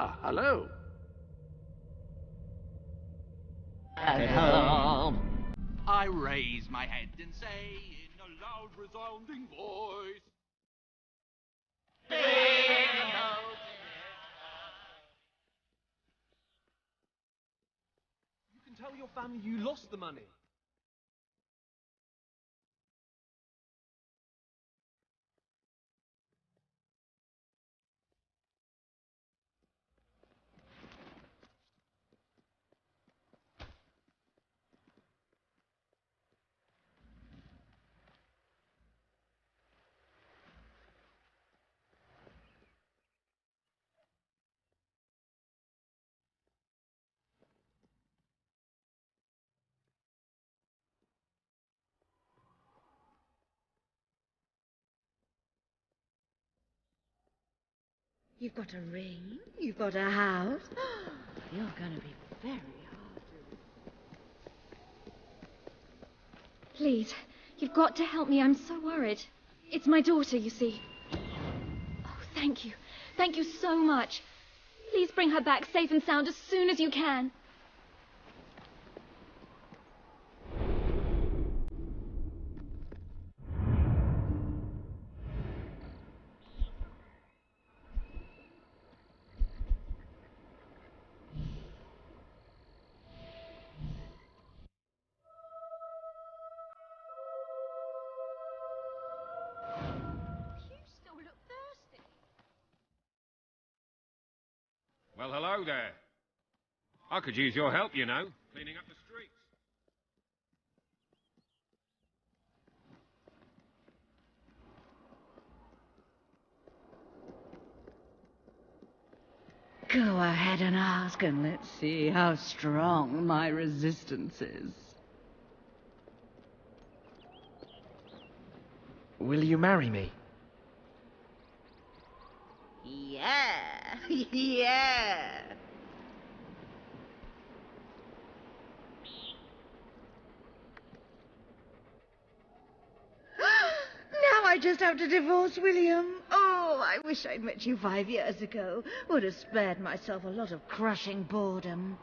Ah, hello. I raise my head and say in a loud resounding voice, You can tell your family you lost the money. You've got a ring, you've got a house. You're going to be very hard. Please, you've got to help me. I'm so worried. It's my daughter, you see. Oh, thank you. Thank you so much. Please bring her back safe and sound as soon as you can. Well, hello there. I could use your help, you know, cleaning up the streets. Go ahead and ask, and let's see how strong my resistance is. Will you marry me? Yeah, yeah. Now I just have to divorce William. Oh, I wish I'd met you 5 years ago. Would have spared myself a lot of crushing boredom.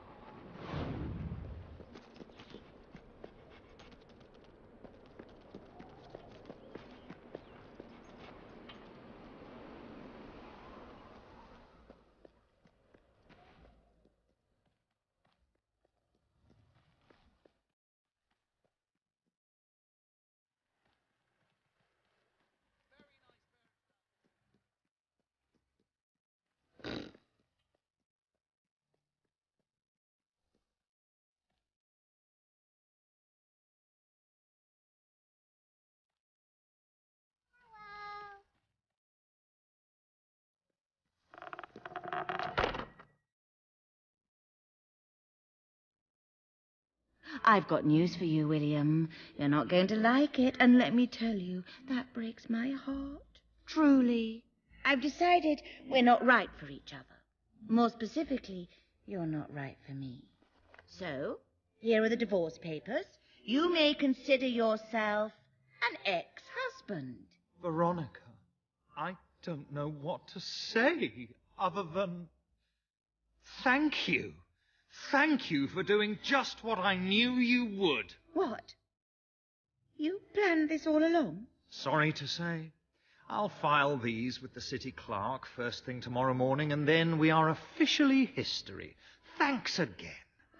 I've got news for you, William. You're not going to like it, and let me tell you, that breaks my heart. Truly. I've decided we're not right for each other. More specifically, you're not right for me. So, here are the divorce papers. You may consider yourself an ex-husband. Veronica, I don't know what to say other than thank you. Thank you for doing just what I knew you would. What? You planned this all along? Sorry to say. I'll file these with the city clerk first thing tomorrow morning, and then we are officially history. Thanks again.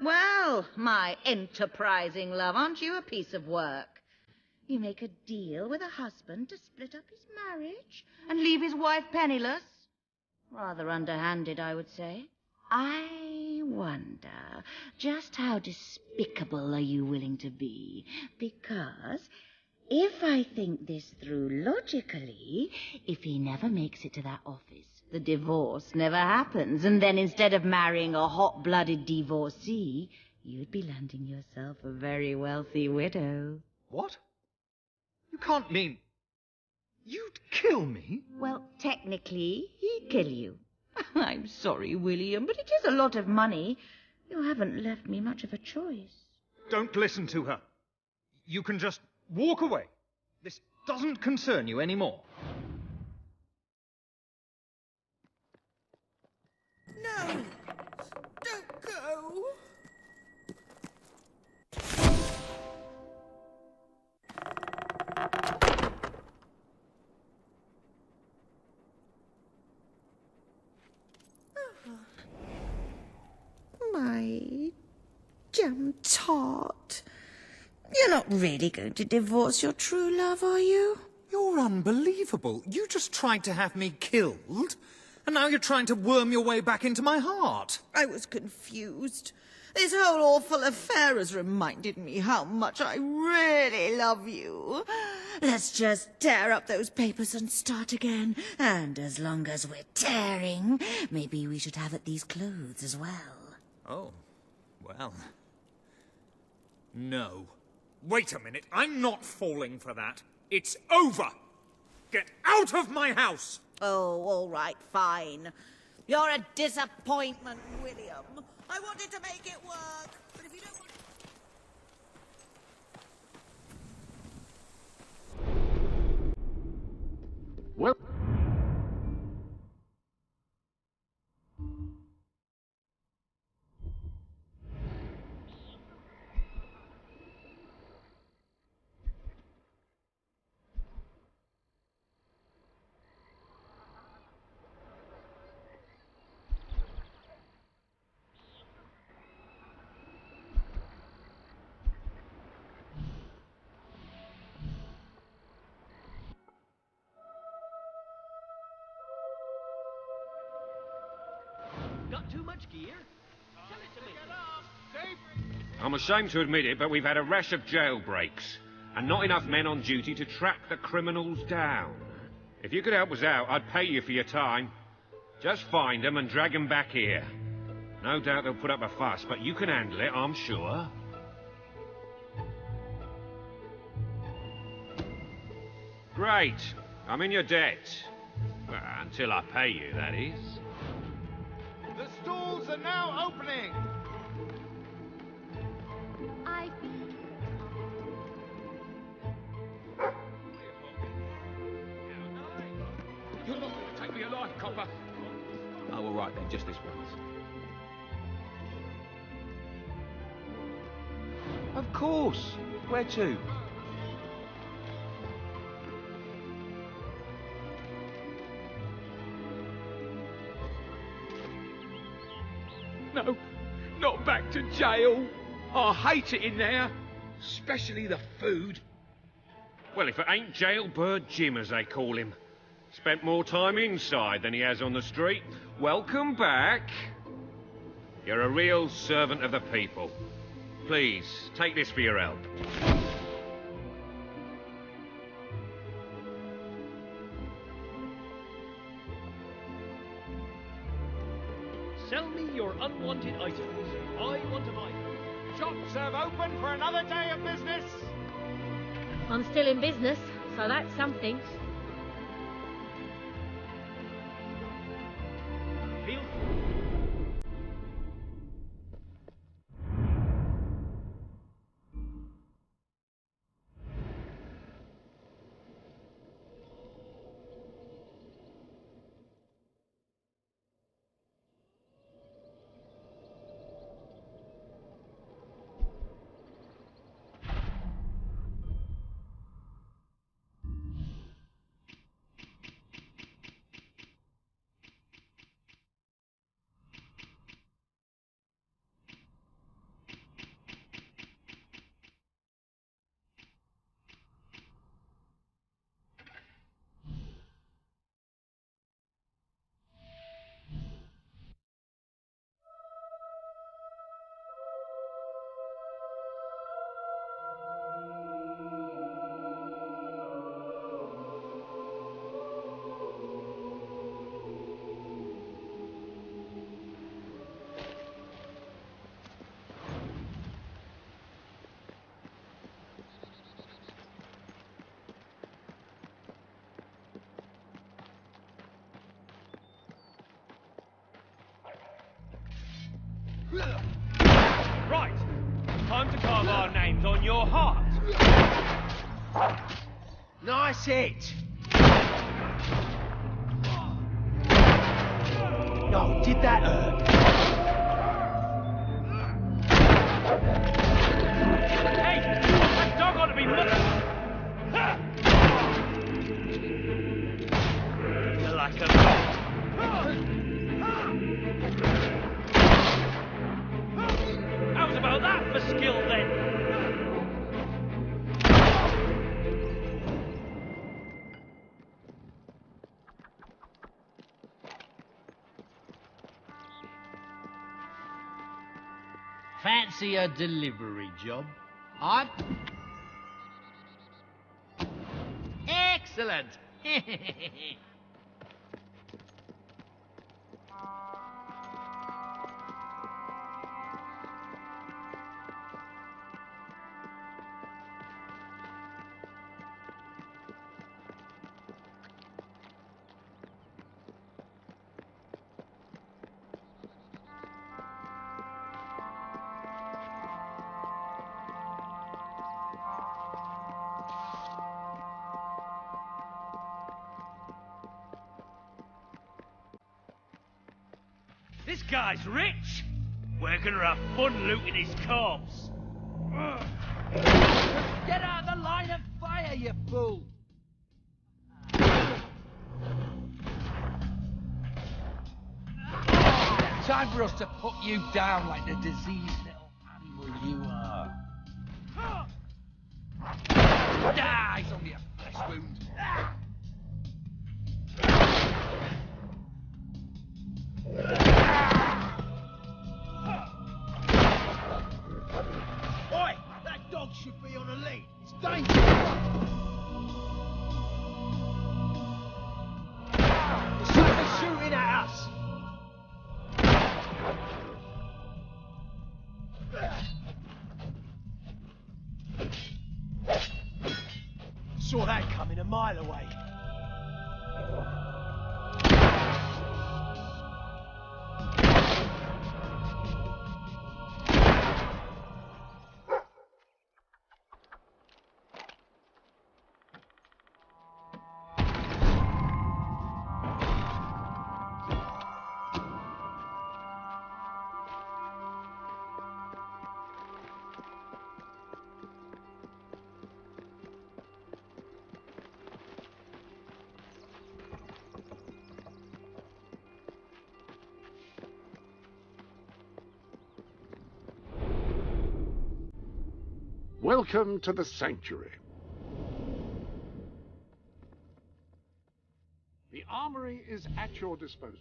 Well, my enterprising love, aren't you a piece of work? You make a deal with a husband to split up his marriage and leave his wife penniless. Rather underhanded, I would say. I wonder, just how despicable are you willing to be? Because if I think this through logically, if he never makes it to that office, the divorce never happens, and then instead of marrying a hot-blooded divorcee, you'd be landing yourself a very wealthy widow. What? You can't mean... You'd kill me? Well, technically, he'd kill you. I'm sorry, William, but it is a lot of money. You haven't left me much of a choice. Don't listen to her. You can just walk away. This doesn't concern you anymore. No! William Tart. You're not really going to divorce your true love, are you? You're unbelievable. You just tried to have me killed, and now you're trying to worm your way back into my heart. I was confused. This whole awful affair has reminded me how much I really love you. Let's just tear up those papers and start again. And as long as we're tearing, maybe we should have at least clothes as well. Oh, well. No. Wait a minute. I'm not falling for that. It's over. Get out of my house. Oh, all right, fine. You're a disappointment, William. I wanted to make it work, but if you don't want... Well, Got too much gear? Tell it to me. I'm ashamed to admit it, but we've had a rash of jailbreaks, and not enough men on duty to track the criminals down. If you could help us out, I'd pay you for your time. Just find them and drag them back here. No doubt they'll put up a fuss, but you can handle it, I'm sure. Great. I'm in your debt. Well, until I pay you, that is. The stalls are now opening. You're not going to take me alive, copper. Oh, all right then, just this once. Of course. Where to? No, not back to jail. I hate it in there, especially the food. Well, if it ain't Jailbird Jim, as they call him. Spent more time inside than he has on the street. Welcome back. You're a real servant of the people. Please, take this for your help. Sell me your unwanted items. I want to buy them. Shops have opened for another day of business. I'm still in business, so that's something. Feel right. Time to carve our names on your heart. Nice hit. No, did that hurt? Hey, that dog ought to be You're like a... How's about that for Fancy a delivery job? I've... Excellent! This guy's rich! We're gonna have fun looting his corpse. Get out of the line of fire, you fool! Time for us to put you down like the diseased little animal you are. Ah, it's only a flesh wound. Oi! That dog should be on a lead. It's dangerous. Somebody's shooting at us. Saw that coming a mile away. Welcome to the sanctuary. The armory is at your disposal.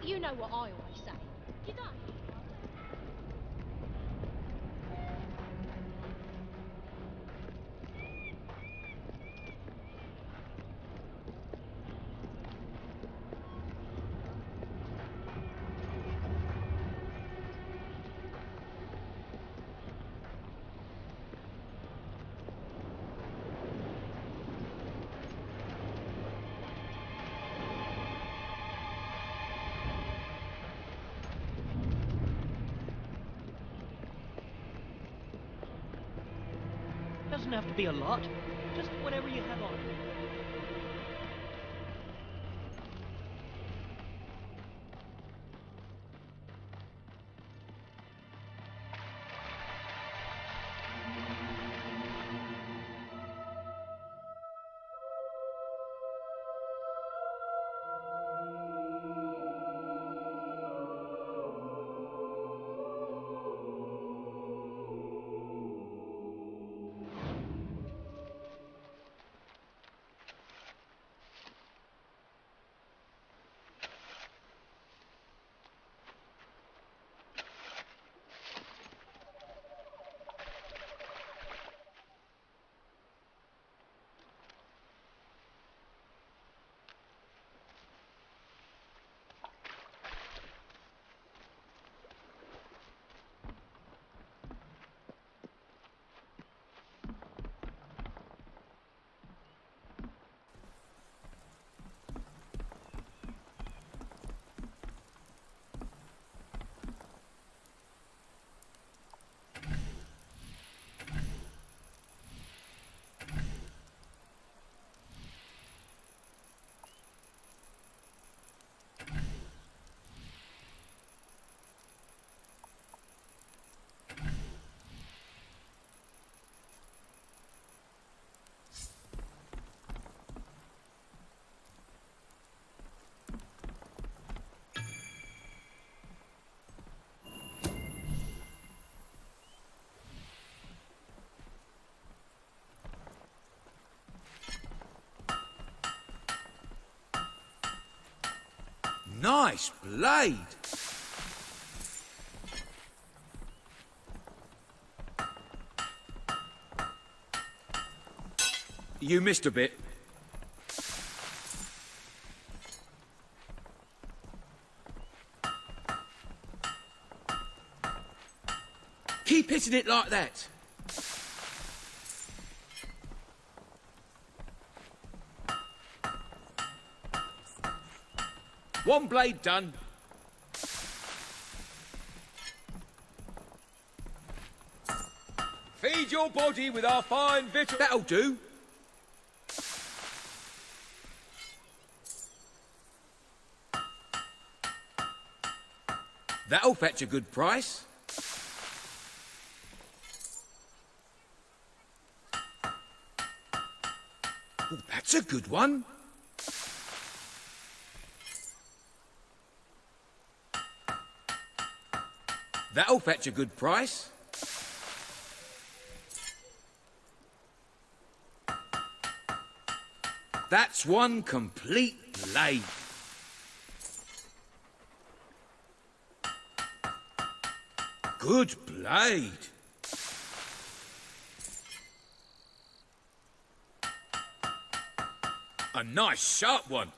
You know what I always say. You don't? Doesn't have to be a lot. Just whatever you have on. Nice blade. You missed a bit. Keep hitting it like that. One blade done. Feed your body with our fine victual. That'll do. That'll fetch a good price. Oh, that's a good one. That'll fetch a good price. That's one complete blade. Good blade. A nice sharp one.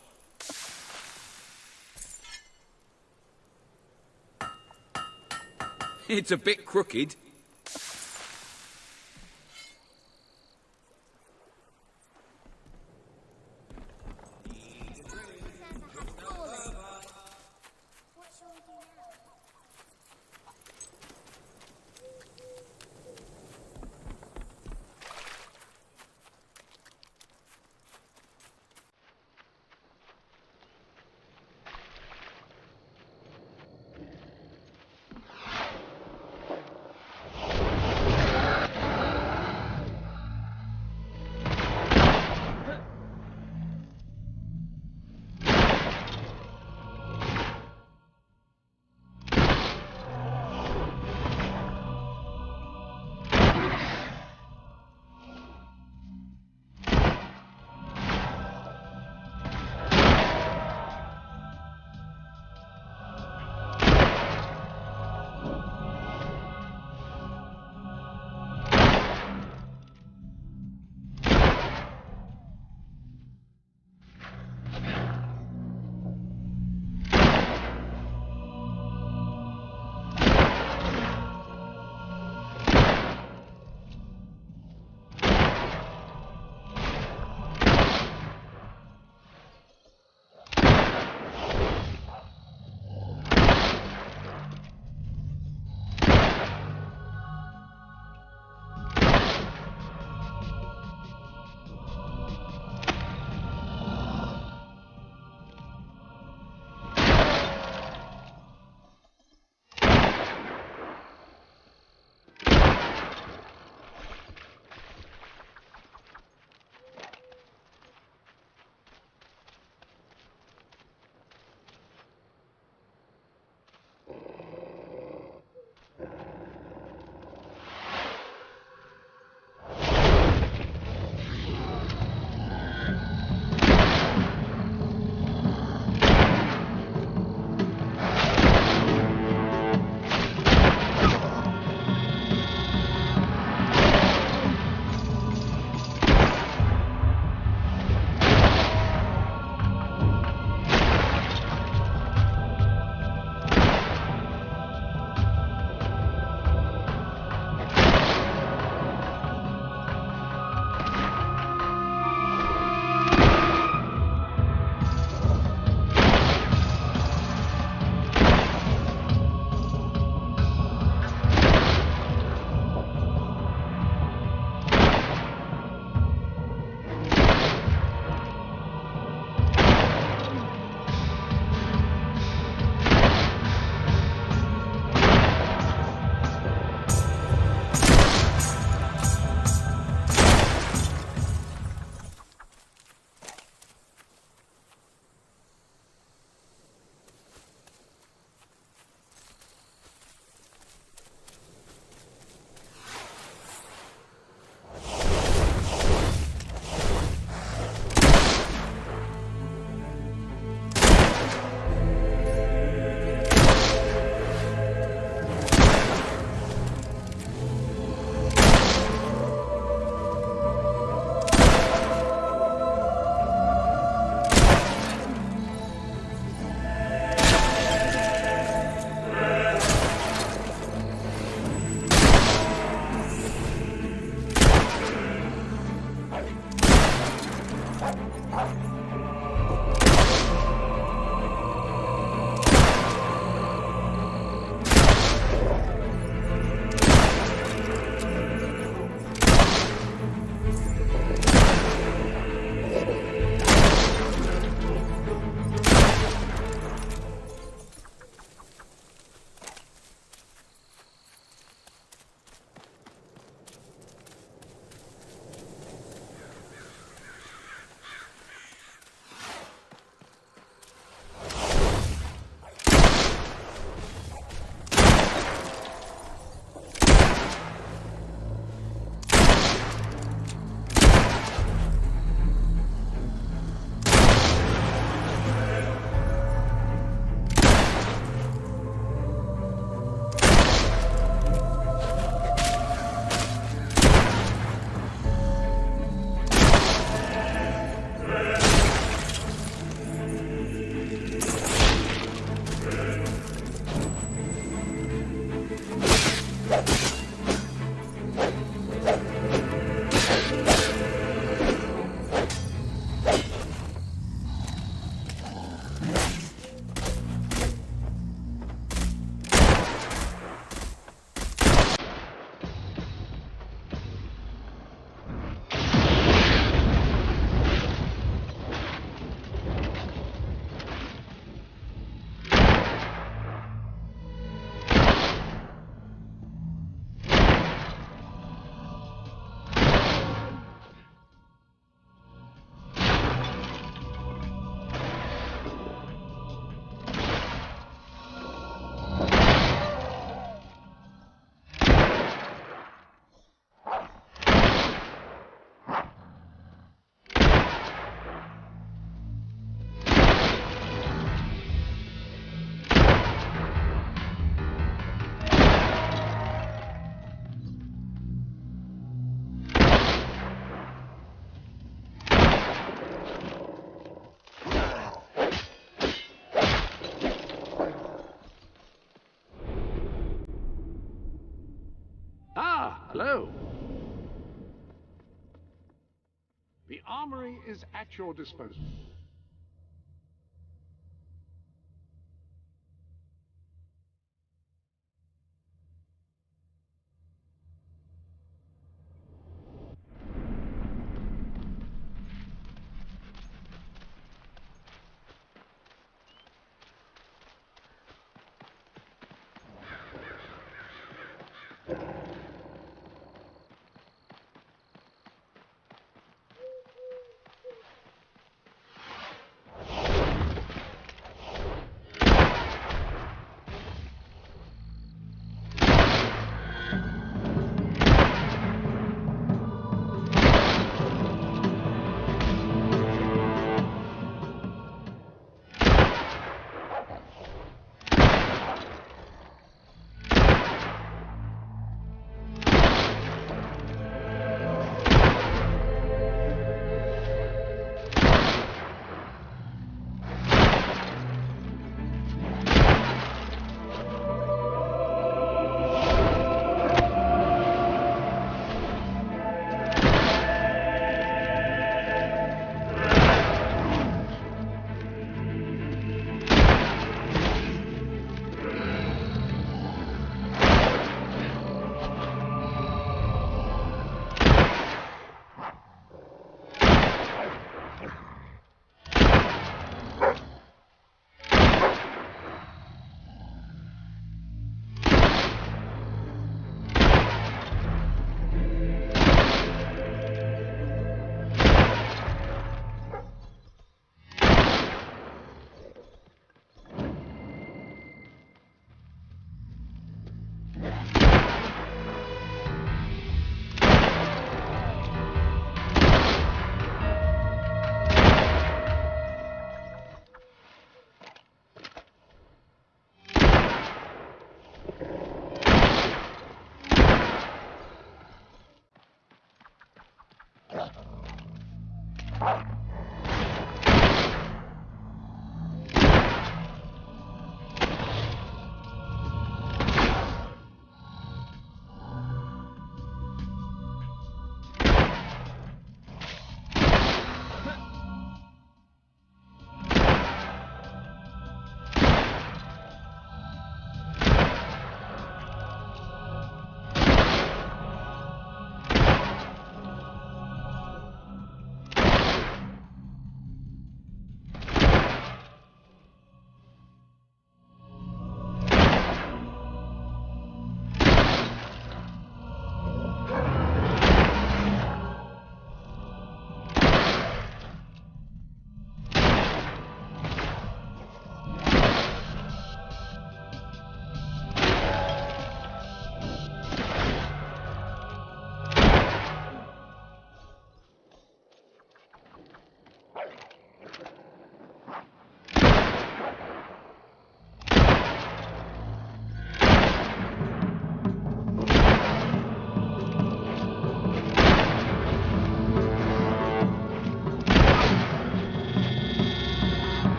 It's a bit crooked. Hello. The armory is at your disposal.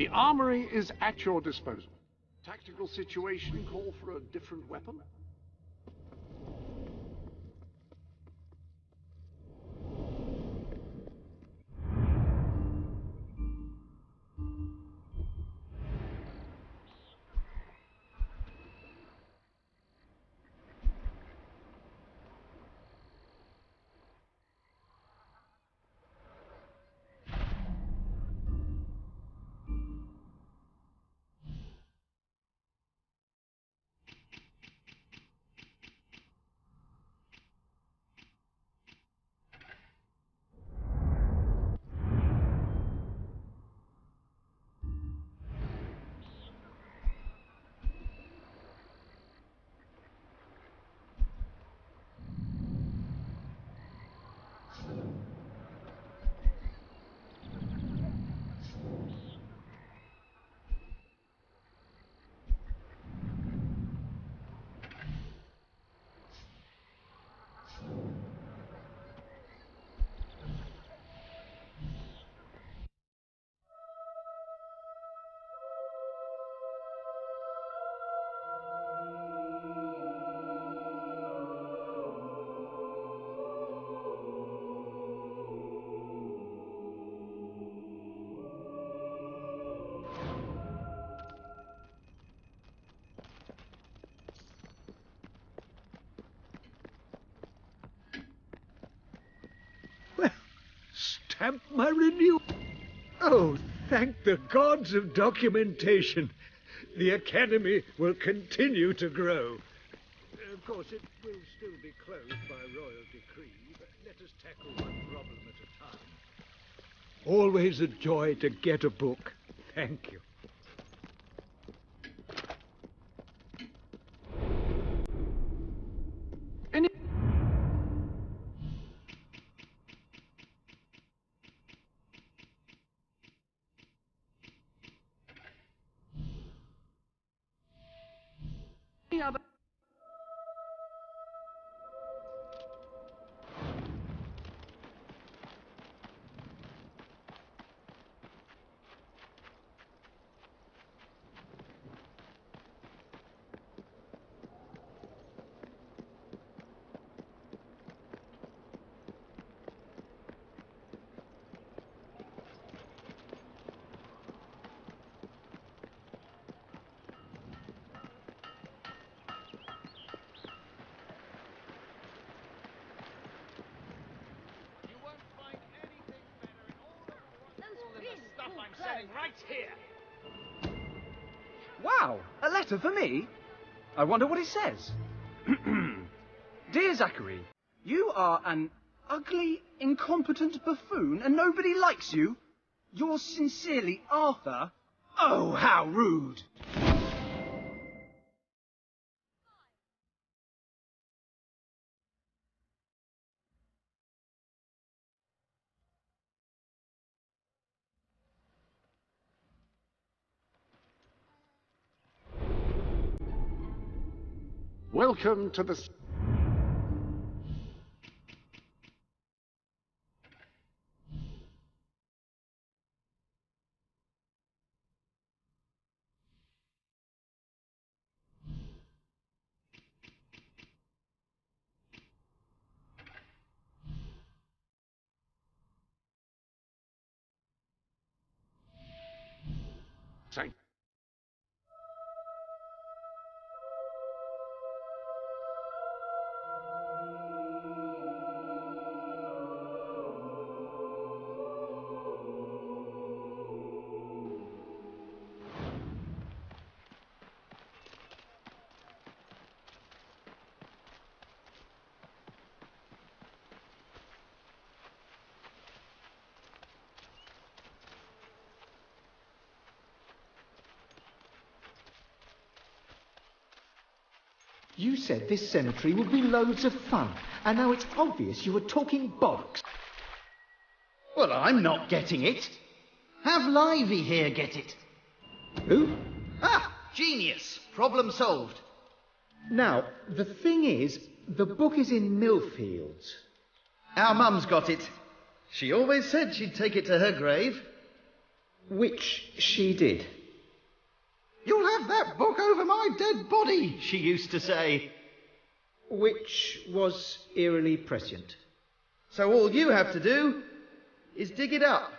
The armory is at your disposal. Tactical situation call for a different weapon? Stamp my renewal. Oh, thank the gods of documentation. The Academy will continue to grow. Of course, it will still be closed by royal decree, but let us tackle one problem at a time. Always a joy to get a book. Thank you. Right here. Wow, a letter for me? I wonder what it says. Dear Zachary, you are an ugly, incompetent buffoon and nobody likes you. Yours sincerely, Arthur. Oh, how rude. Welcome to the... Thank You said this cemetery would be loads of fun, and now it's obvious you were talking bollocks. Well, I'm not getting it. Have Livy here get it. Who? Ah, genius. Problem solved. Now, the thing is, the book is in Millfields. Our mum's got it. She always said she'd take it to her grave. Which she did. You'll have that book over my dead body, she used to say. Which was eerily prescient. So all you have to do is dig it up.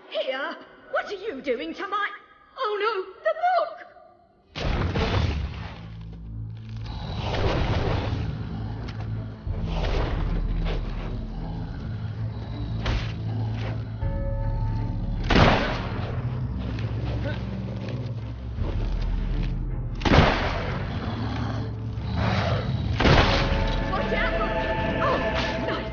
Here? What are you doing to my... Oh no, the book! Watch out! Oh, nice!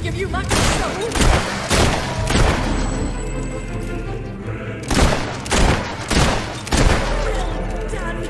give you much trouble. Well done.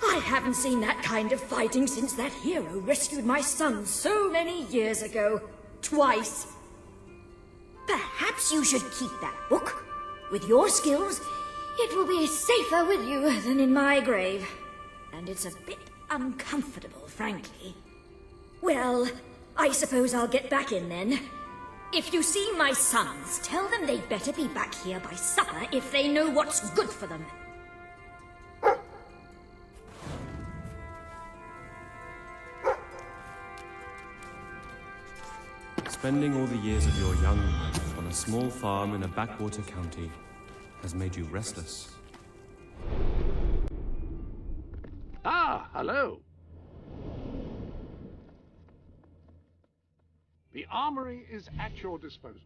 I haven't seen that kind of fighting since that hero rescued my son so many years ago. Twice. Perhaps you should keep that book. With your skills, it will be safer with you than in my grave. And it's a bit uncomfortable, frankly. Well, I suppose I'll get back in then. If you see my sons, tell them they'd better be back here by supper if they know what's good for them. Spending all the years of your young life on a small farm in a backwater county has made you restless. Ah, hello. The armory is at your disposal.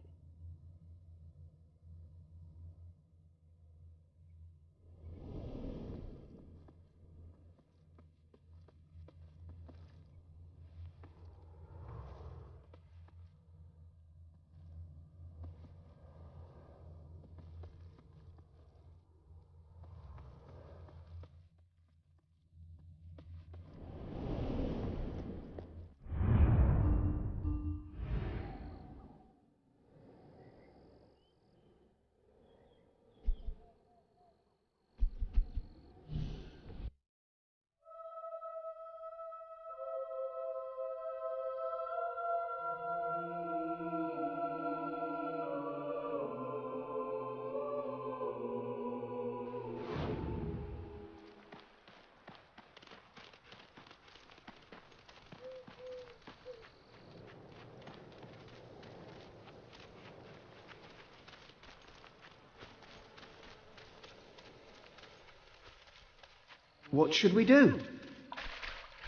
What should we do?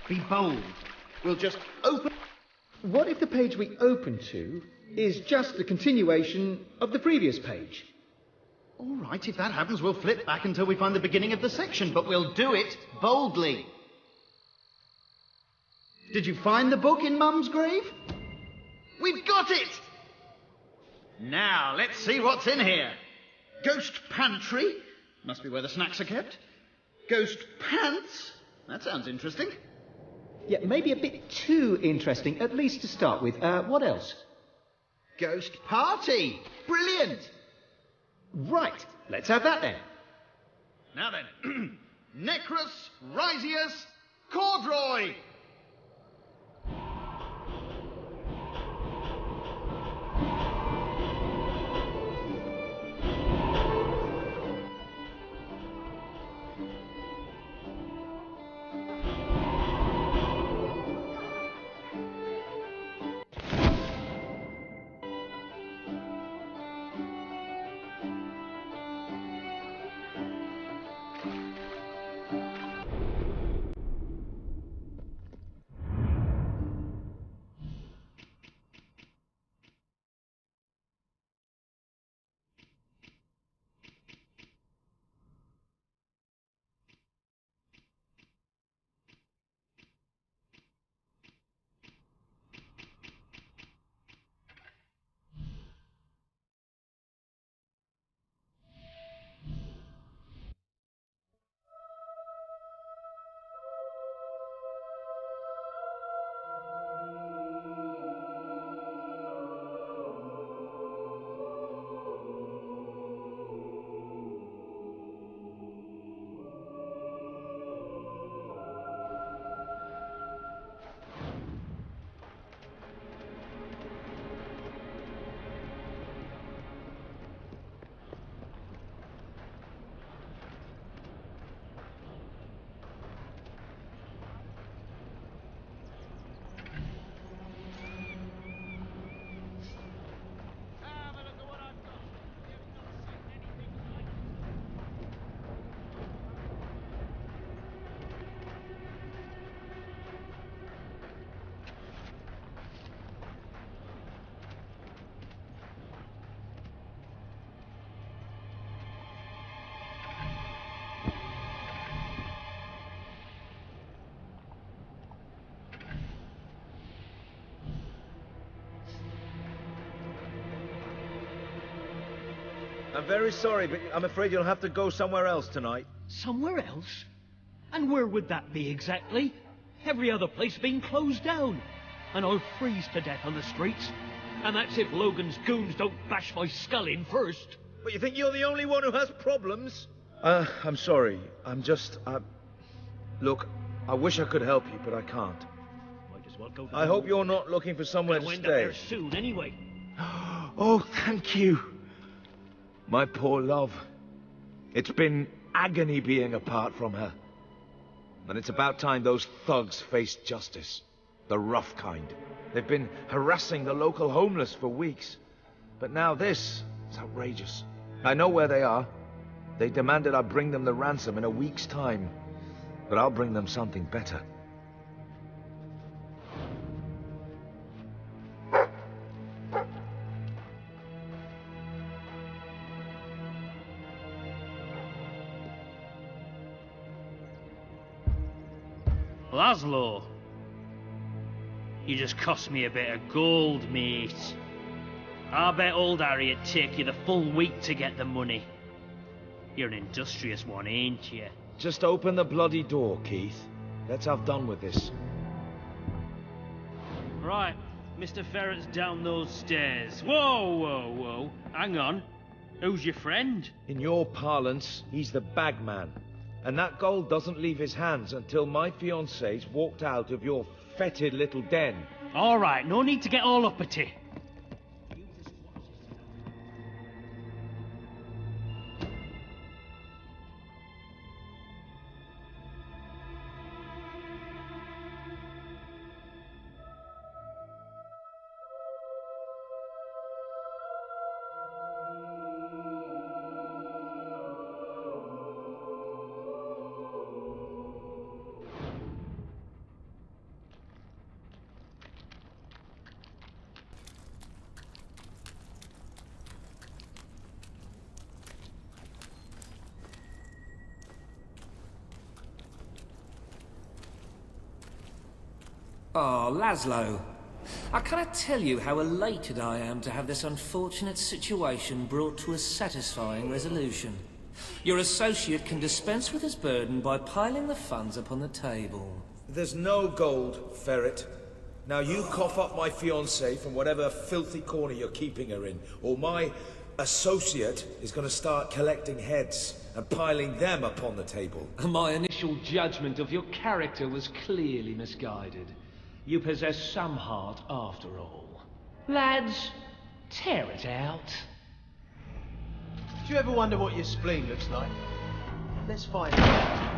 Be bold. We'll just open... What if the page we open to is just the continuation of the previous page? All right, if that happens, we'll flip back until we find the beginning of the section, but we'll do it boldly. Did you find the book in Mum's grave? We've got it! Now, let's see what's in here. Ghost pantry. Must be where the snacks are kept. Ghost pants. That sounds interesting. Yeah, maybe a bit too interesting, at least to start with. What else? Ghost party. Brilliant. Right, let's have that then. Now then. Necrus, Risius, Cordroy. very sorry, but I'm afraid you'll have to go somewhere else tonight. Somewhere else? And where would that be exactly? Every other place being closed down. And I'll freeze to death on the streets. And that's if Logan's goons don't bash my skull in first. But you think you're the only one who has problems? I'm sorry. I'm just... Look, I wish I could help you, but I can't. Might as well go to I hope you're not looking for somewhere to I'll end up stay. there soon anyway. Oh, thank you. My poor love. It's been agony being apart from her. And it's about time those thugs faced justice. The rough kind. They've been harassing the local homeless for weeks. But now this is outrageous. I know where they are. They demanded I bring them the ransom in a week's time. But I'll bring them something better. Laszlo, you just cost me a bit of gold, mate. I bet old Harry'd take you the full week to get the money. You're an industrious one, ain't you? Just open the bloody door, Keith. Let's have done with this. Right, Mr. Ferret's down those stairs. Whoa, whoa, whoa. Hang on. Who's your friend? In your parlance, he's the bagman. And that gold doesn't leave his hands until my fiancée's walked out of your fetid little den. All right, no need to get all uppity. Oh, Laszlo. I cannot tell you how elated I am to have this unfortunate situation brought to a satisfying resolution. Your associate can dispense with his burden by piling the funds up on the table. There's no gold, Ferret. Now you cough up my fiancée from whatever filthy corner you're keeping her in, or my associate is going to start collecting heads and piling them upon the table. My initial judgment of your character was clearly misguided. You possess some heart after all. Lads, tear it out. Do you ever wonder what your spleen looks like? Let's find out.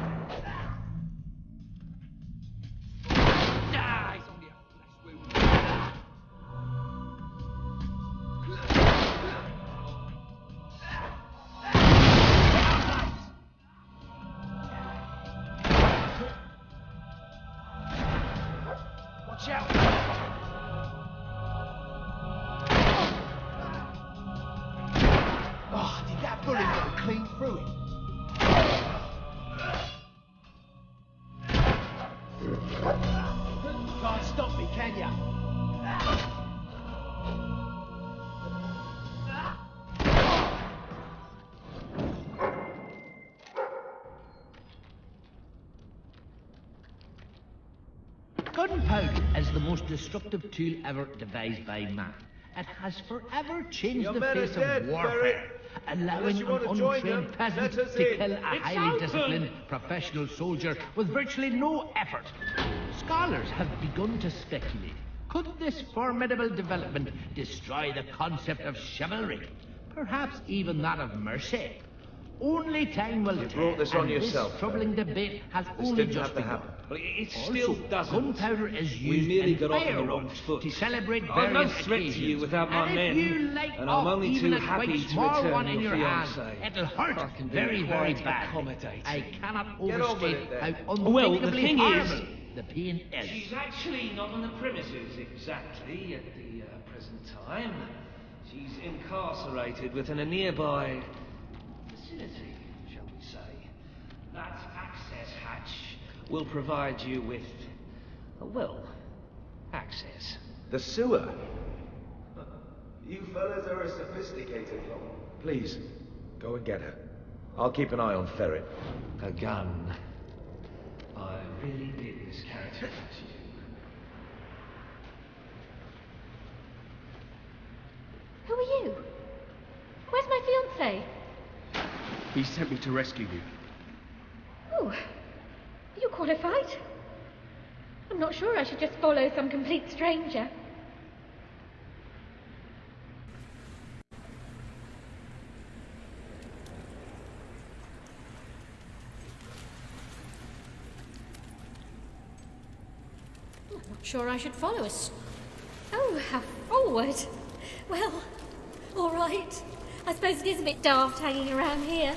Oh, did that bullet go clean through it? Can't stop me, can ya? Gunpowder is the most destructive tool ever devised by man. It has forever changed Your the men are face dead, of warfare, Unless allowing you an want to join untrained them, peasant let us to in. kill a It's highly open. disciplined professional soldier with virtually no effort. Scholars have begun to speculate. Could this formidable development destroy the concept of chivalry? Perhaps even that of mercy? Only time will tell. You brought this on and yourself. This troubling debate has This only didn't just have to begun. happen. But it Also, still doesn't. gunpowder is We used merely in got off on the wrong fireworks foot. to celebrate I'm no various threat to you occasions. without my And men, if you like and I'm only even too a happy quite to small return one in your your hand, fiancée. it'll hurt I can be very, very quite badly. accommodating. I cannot Get on with overstate it, then. how Well, the unthinkably thing horrible is, the pain is. she's actually not on the premises exactly at the present time. She's incarcerated within a nearby vicinity, shall we say. That access hatch will provide you with, well, access. The sewer? You fellas are a sophisticated lot. Please, Go and get her. I'll keep an eye on Ferret. A gun. I really did this character at you. Who are you? Where's my fiancé? He sent me to rescue you. Oh, are you qualified? I'm not sure I should just follow some complete stranger. I'm not sure I should follow us. Oh, how forward. Well, all right. I suppose it is a bit daft hanging around here.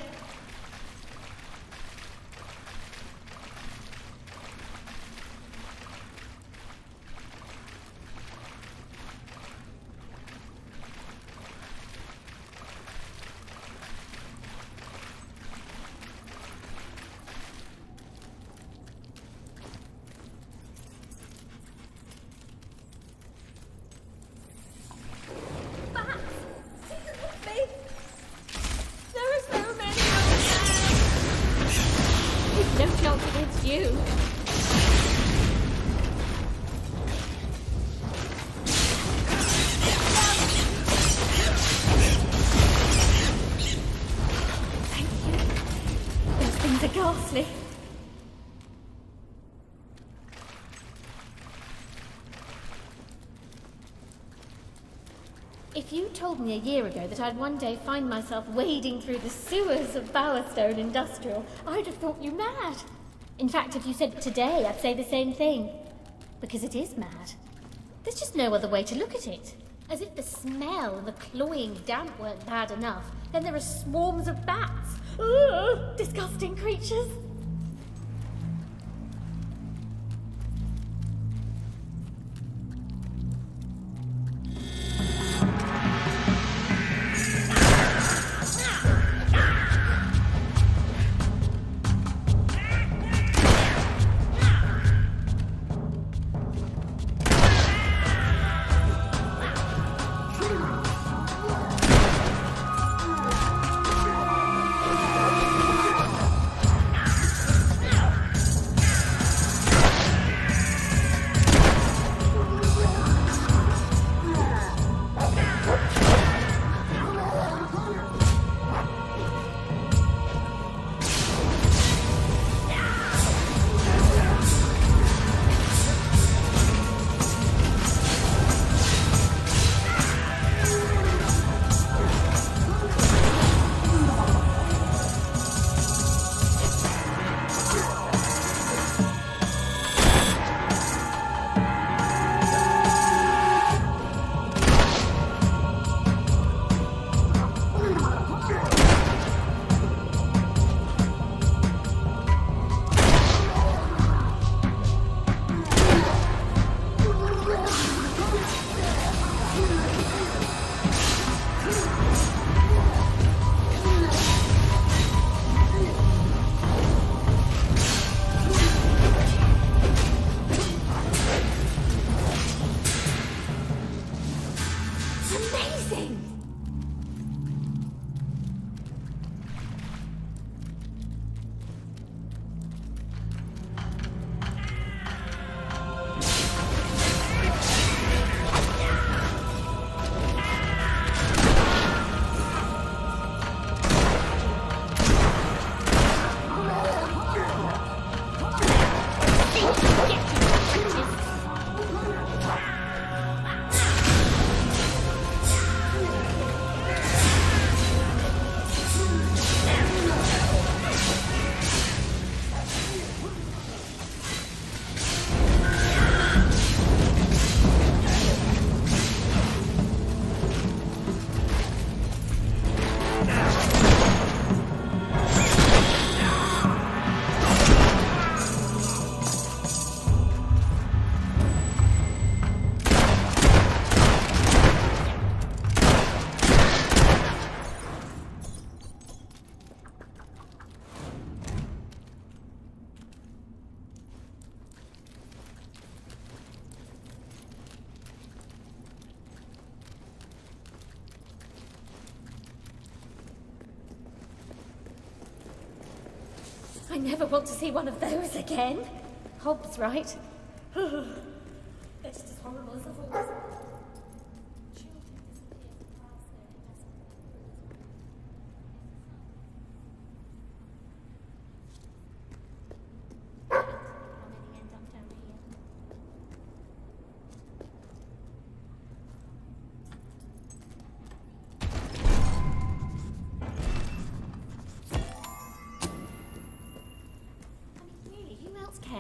No chance against you. Thank you. Those things are ghastly. If you told me a year ago that I'd one day find myself wading through the sewers of Bowerstone Industrial, I'd have thought you mad. In fact, if you said it today, I'd say the same thing. Because it is mad. There's just no other way to look at it. As if the smell and the cloying damp weren't bad enough, then there are swarms of bats. Ugh, disgusting creatures. I never want to see one of those again. Hobbs, right? It's just as horrible as I've always...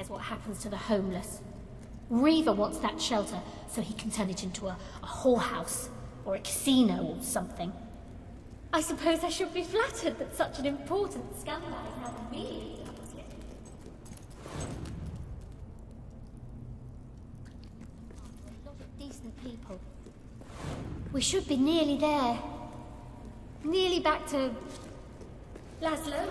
What happens to the homeless. Reaver wants that shelter so he can turn it into a whorehouse or a casino or something. I suppose I should be flattered that such an important scandal is now really a lot of decent people. We should be nearly there. Nearly back to Laszlo.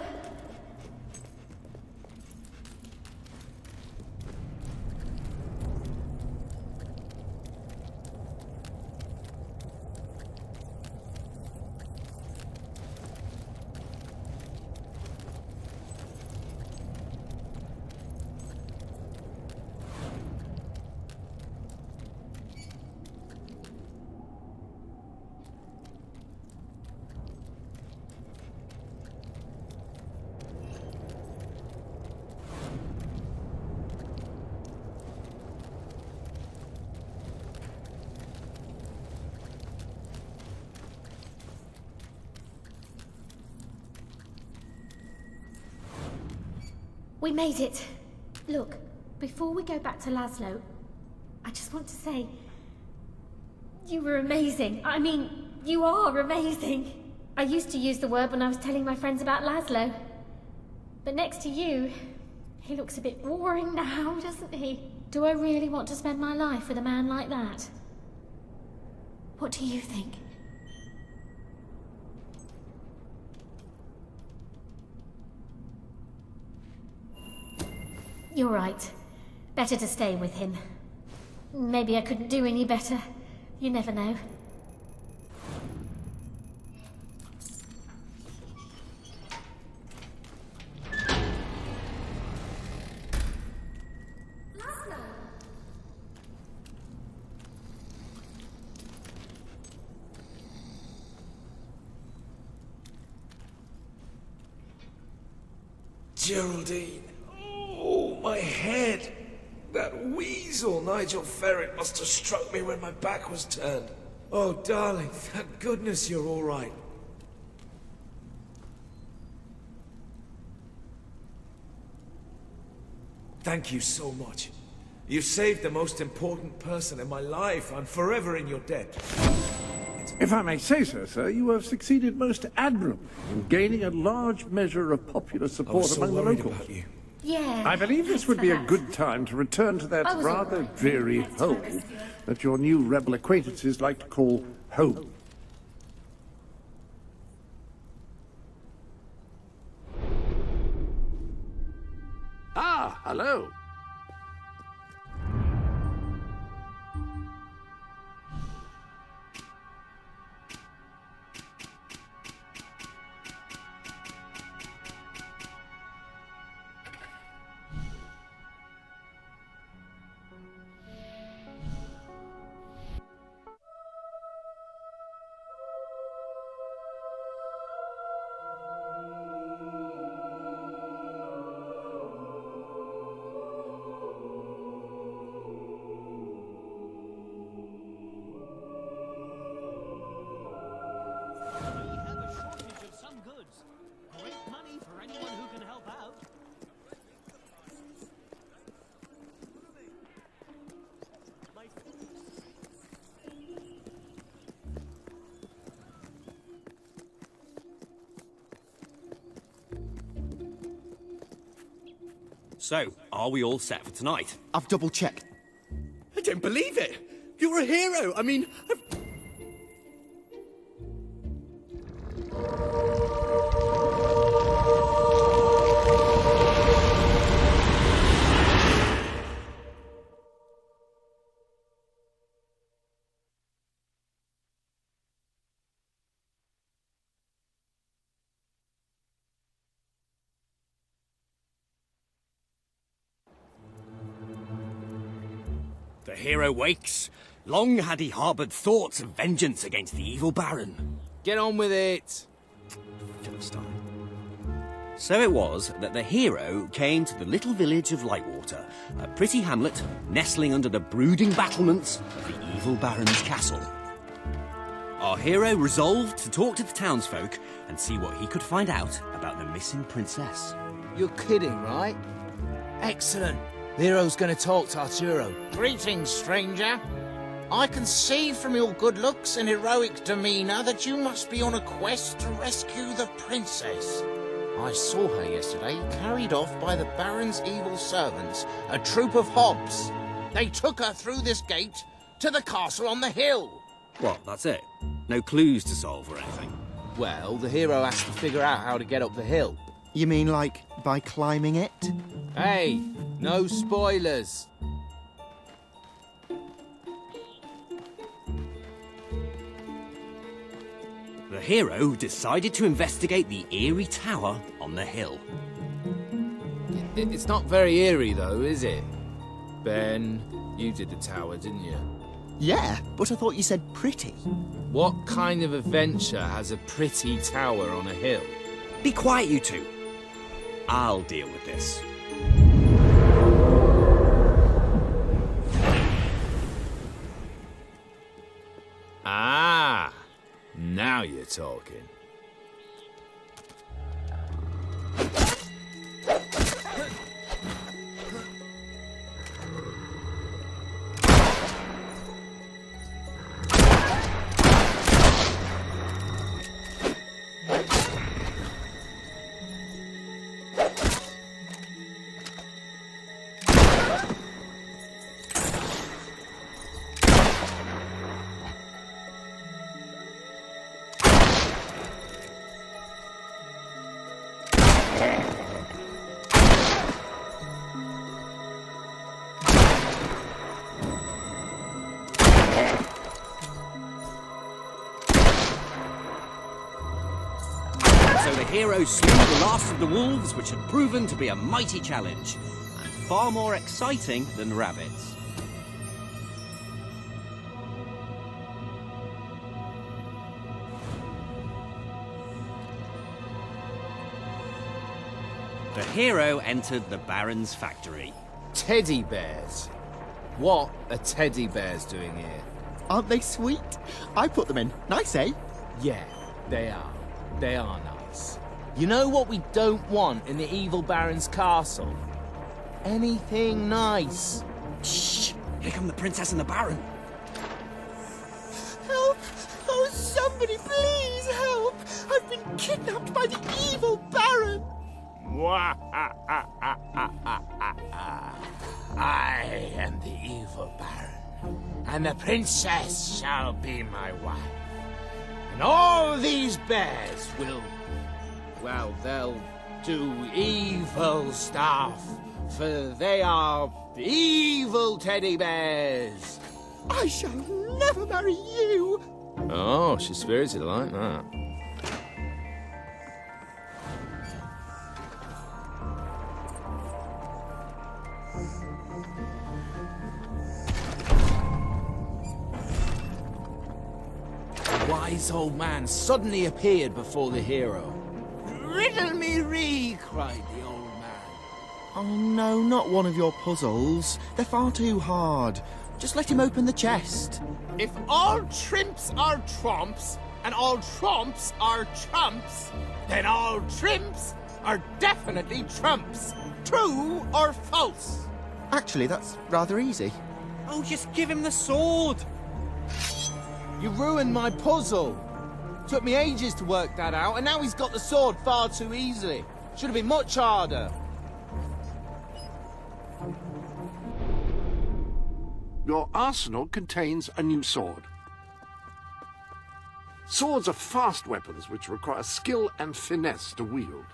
We made it. Look, before we go back to Laszlo, I just want to say, you were amazing. I mean, you are amazing. I used to use the word when I was telling my friends about Laszlo. But next to you, he looks a bit boring now, doesn't he? Do I really want to spend my life with a man like that? What do you think? You're right. Better to stay with him. Maybe I couldn't do any better. You never know. Geraldine. Oh, my head. That weasel Nigel Ferret must have struck me when my back was turned. Oh, darling, thank goodness you're all right. Thank you so much. You saved the most important person in my life. I'm forever in your debt. If I may say so, sir, you have succeeded most admirably in gaining a large measure of popular support so among the worried locals. about you. Yeah. I believe this would be a good time to return to that rather dreary hole that your new rebel acquaintances like to call home. Ah, hello. So, are we all set for tonight? I've double-checked. I don't believe it! You're a hero! I mean, The hero wakes. Long had he harboured thoughts of vengeance against the evil Baron. Get on with it! Philistine. So it was that the hero came to the little village of Lightwater, a pretty hamlet nestling under the brooding battlements of the evil Baron's castle. Our hero resolved to talk to the townsfolk and see what he could find out about the missing princess. You're kidding, right? Excellent. The hero's going to talk to Arturo. Greetings, stranger. I can see from your good looks and heroic demeanour that you must be on a quest to rescue the princess. I saw her yesterday, carried off by the Baron's evil servants, a troop of hobs. They took her through this gate to the castle on the hill. What, that's it? No clues to solve or anything? Well, the hero has to figure out how to get up the hill. You mean like by climbing it? Hey, no spoilers. The hero decided to investigate the eerie tower on the hill. It's not very eerie, though, is it? Ben, you did the tower, didn't you? Yeah, but I thought you said pretty. What kind of adventure has a pretty tower on a hill? Be quiet, you two. I'll deal with this. Ah, now you're talking. So the hero slew the last of the wolves, which had proven to be a mighty challenge, and far more exciting than rabbits. The hero entered the Baron's factory. Teddy bears? What are teddy bears doing here? Aren't they sweet? I put them in. Nice, eh? Yeah, they are. They are nice. You know what we don't want in the evil Baron's castle? Anything nice. Shh! Here come the princess and the Baron. Help! Oh, somebody please help! I've been kidnapped by the evil Baron! I am the evil Baron, and the princess shall be my wife. And all these bears will, well, they'll do evil stuff, for they are the evil teddy bears. I shall never marry you! Oh, she's spirited like that. The wise old man suddenly appeared before the hero. "Riddle me ree!" cried the old man. Oh no, not one of your puzzles. They're far too hard. Just let him open the chest. If all trimps are tromps, and all tromps are trumps, then all trimps are definitely trumps. True or false? Actually, that's rather easy. Oh, just give him the sword! You ruined my puzzle. Took me ages to work that out, and now he's got the sword far too easily. Should have been much harder. Your arsenal contains a new sword. Swords are fast weapons which require skill and finesse to wield.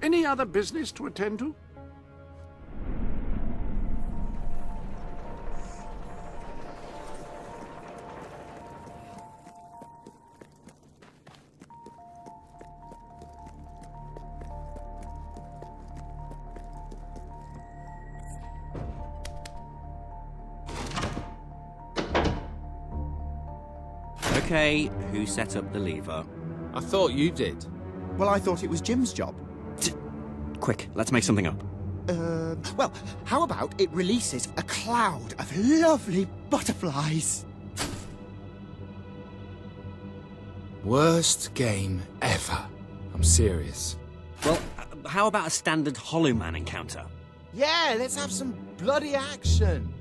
Any other business to attend to? Okay, who set up the lever? I thought you did. Well, I thought it was Jim's job. Quick, let's make something up. Well, how about it releases a cloud of lovely butterflies? Worst game ever. I'm serious. Well, how about a standard Hollow Man encounter? Yeah, let's have some bloody action.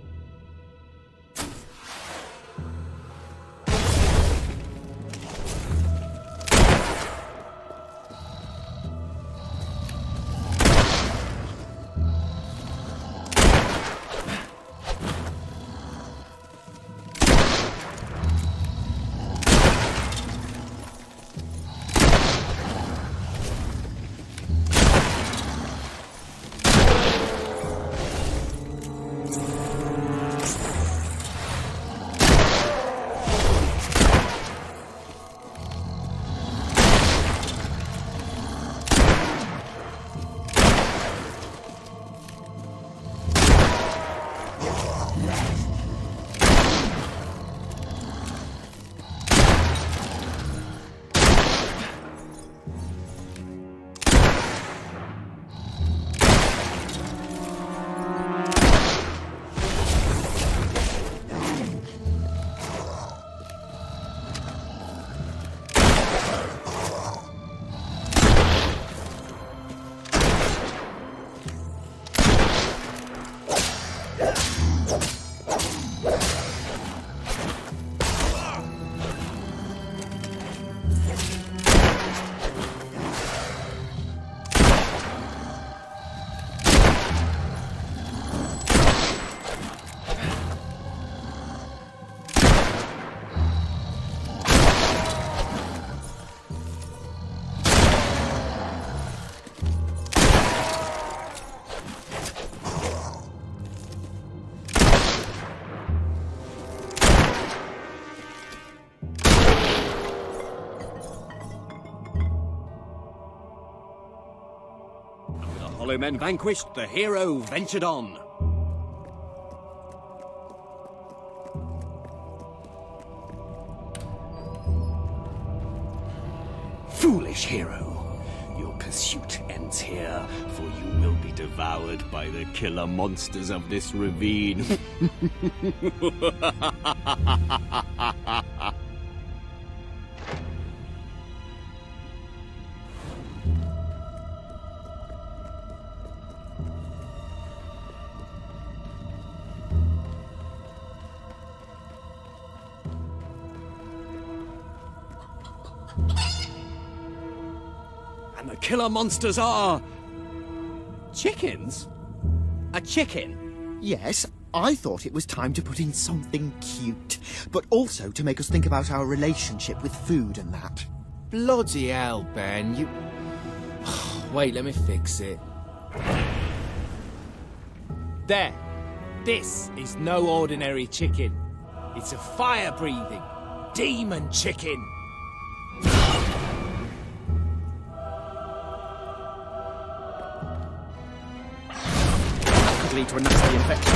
Hollow men vanquished, the hero ventured on. Foolish hero, your pursuit ends here, for you will be devoured by the killer monsters of this ravine. And the killer monsters are... chickens? A chicken? Yes, I thought it was time to put in something cute, but also to make us think about our relationship with food and that. Bloody hell, Ben, you... Wait, let me fix it. There. This is no ordinary chicken. It's a fire-breathing demon chicken. That could lead to a nasty infection.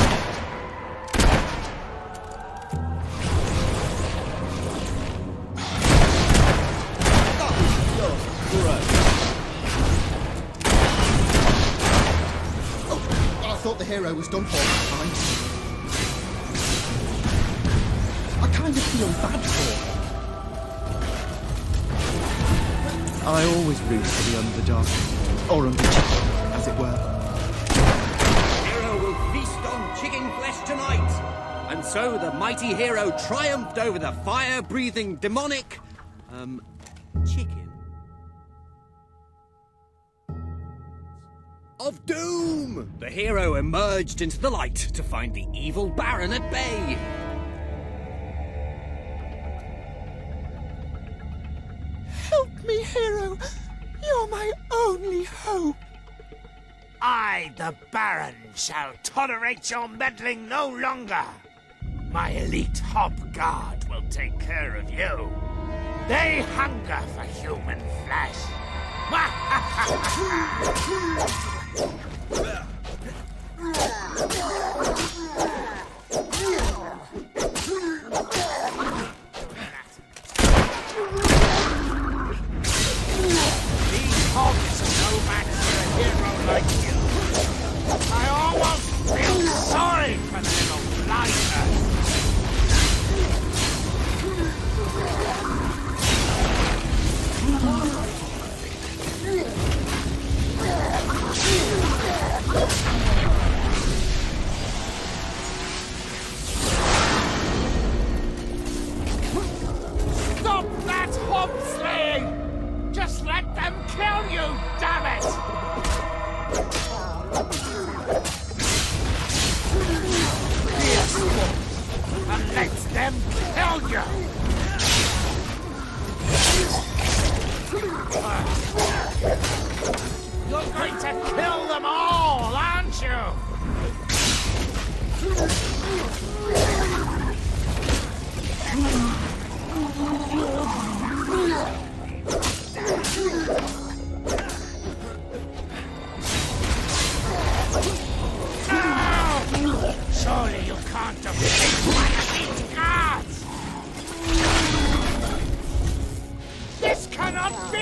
I thought the hero was done for this time. I kind of feel bad for him. I always root for the underdog, or underchicken, as it were. Hero will feast on chicken flesh tonight! And so the mighty hero triumphed over the fire-breathing demonic... chicken. Of doom! The hero emerged into the light to find the evil Baron at bay. Help me, hero! You're my only hope! I, the Baron, shall tolerate your meddling no longer. My elite Hob Guard will take care of you. They hunger for human flesh. These hogs are no match for a hero like you. I almost feel sorry for the little blighter. Stop that hob slaying! Just let them kill you, damn it! Fierce wolves, and let them kill you! You're going to kill them all, aren't you? No! Surely you can't defeat my elite guards! This cannot be!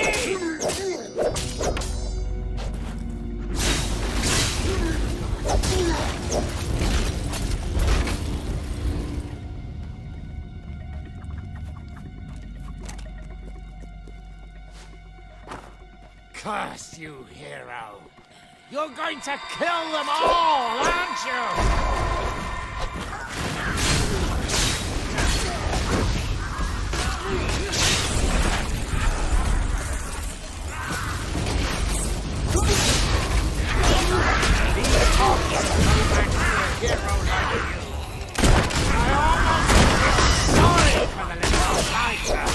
Curse you, hero! You're going to kill them all, aren't you? These hogs are no match for a hero like you. I almost feel sorry for the little fighter.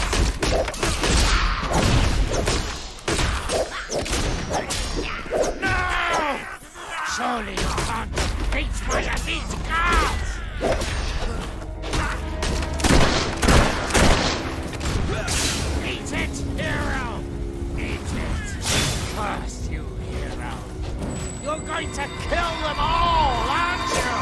No! Surely you can't defeat my elite guards! Eat it, hero! Eat it! Curse you, hero! You're going to kill them all, aren't you?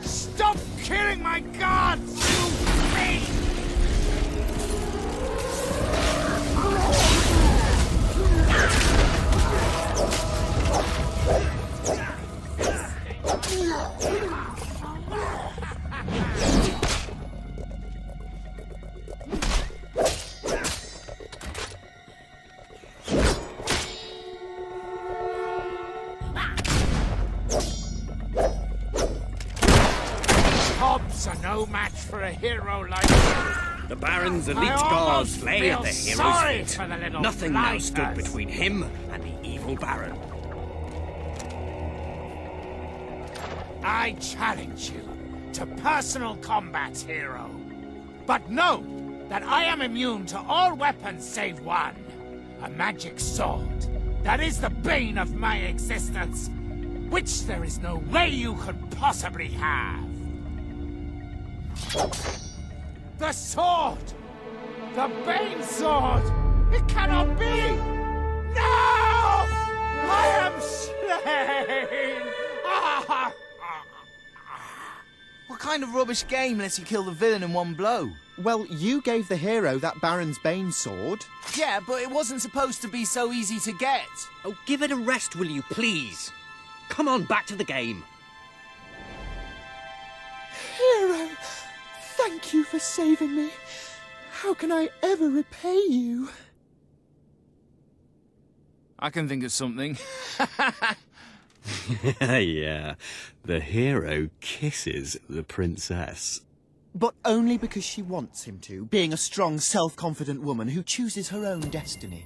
Stop killing my guards, you fiend! Hobbs are no match for a hero like you. The Baron's elite I guards almost lay feel at the hero's sorry feet. for the little Nothing now blighters. stood between him and the evil Baron. I challenge you to personal combat, hero. But know that I am immune to all weapons save one. A magic sword. That is the bane of my existence. Which there is no way you could possibly have. The sword! The Bane sword! It cannot be! No! I am slain! Ah! What kind of rubbish game lets you kill the villain in one blow? Well, you gave the hero that Baron's Bane sword. Yeah, but it wasn't supposed to be so easy to get. Oh, give it a rest, will you, please? Come on, back to the game. Hero, thank you for saving me. How can I ever repay you? I can think of something. Yeah, the hero kisses the princess. But only because she wants him to, being a strong, self-confident woman who chooses her own destiny.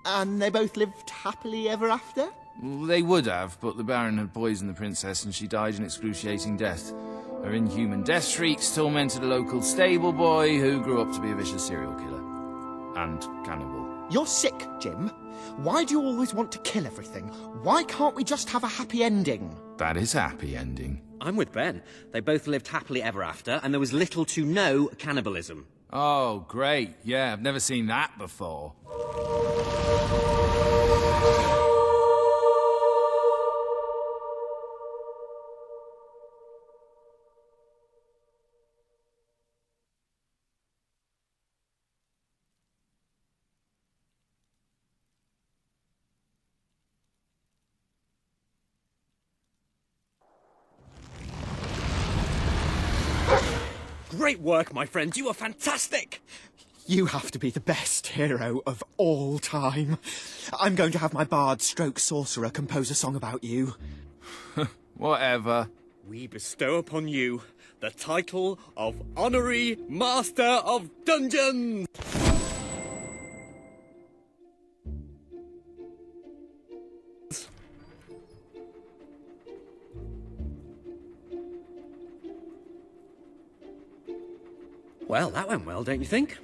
And they both lived happily ever after? Well, they would have, but the Baron had poisoned the princess and she died an excruciating death. Her inhuman death shrieks tormented a local stable boy who grew up to be a vicious serial killer. And cannibal. You're sick, Jim. Why do you always want to kill everything? Why can't we just have a happy ending? That is a happy ending. I'm with Ben. They both lived happily ever after, and there was little to no cannibalism. Oh, great. Yeah, I've never seen that before. Great work, my friend. You were fantastic. You have to be the best hero of all time. I'm going to have my bard stroke sorcerer compose a song about you. Whatever. We bestow upon you the title of Honorary Master of Dungeons. Well, that went well, don't you think?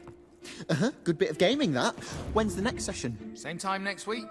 Uh-huh, good bit of gaming, that. When's the next session? Same time next week?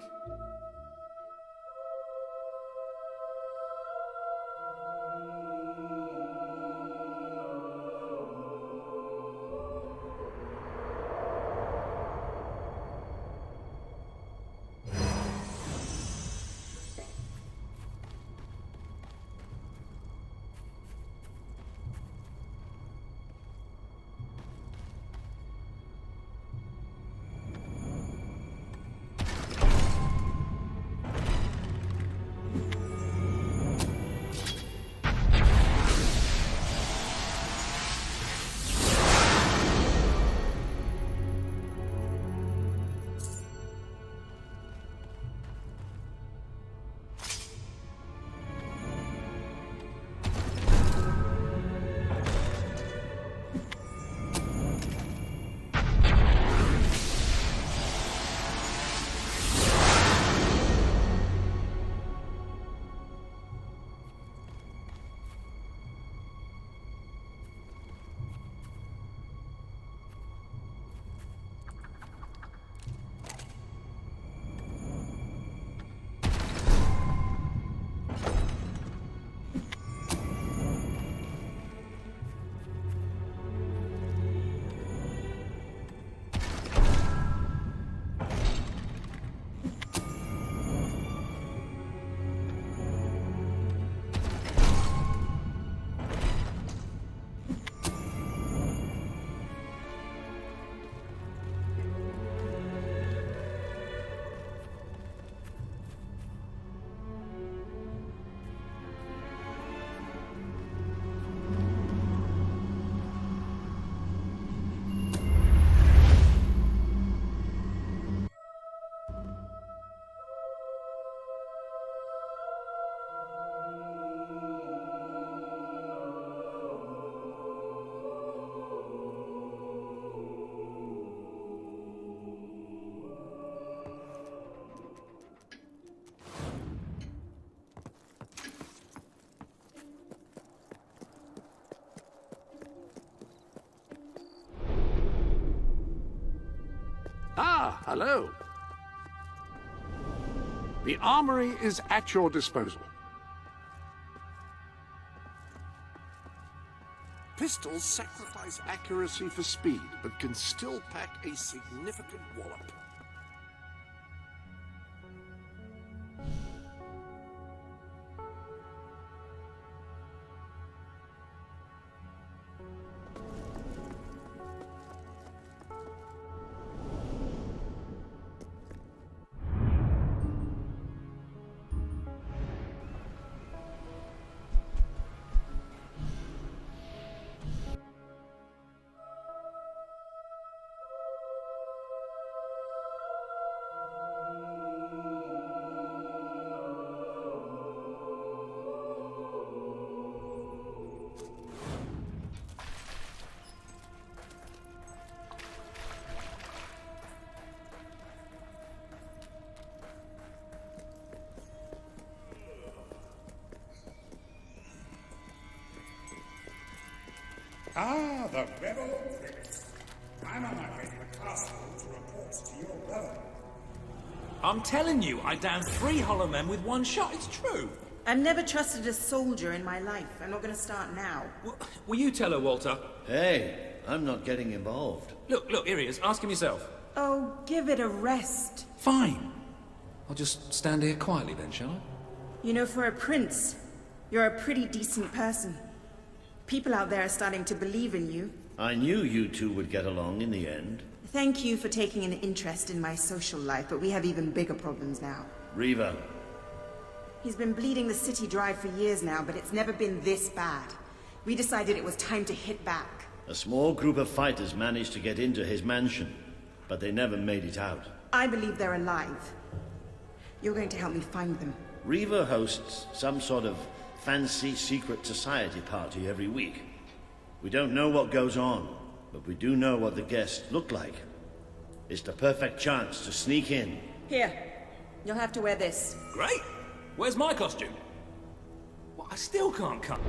Ah, hello. The armory is at your disposal. Pistols sacrifice accuracy for speed, but can still pack a significant wallop. Ah, the rebel prince. I'm on my way to the castle to report to your brother. I'm telling you, I downed 3 hollow men with 1 shot. It's true. I've never trusted a soldier in my life. I'm not going to start now. Will you tell her, Walter? Hey, I'm not getting involved. Look, here he is. Ask him yourself. Oh, give it a rest. Fine. I'll just stand here quietly then, shall I? You know, for a prince, you're a pretty decent person. People out there are starting to believe in you. I knew you two would get along in the end. Thank you for taking an interest in my social life, but we have even bigger problems now. Reaver. He's been bleeding the city dry for years now, but it's never been this bad. We decided it was time to hit back. A small group of fighters managed to get into his mansion, but they never made it out. I believe they're alive. You're going to help me find them. Reaver hosts some sort of fancy secret society party every week. We don't know what goes on, but we do know what the guests look like. It's the perfect chance to sneak in. Here, you'll have to wear this. Great. Where's my costume? What, I still can't come.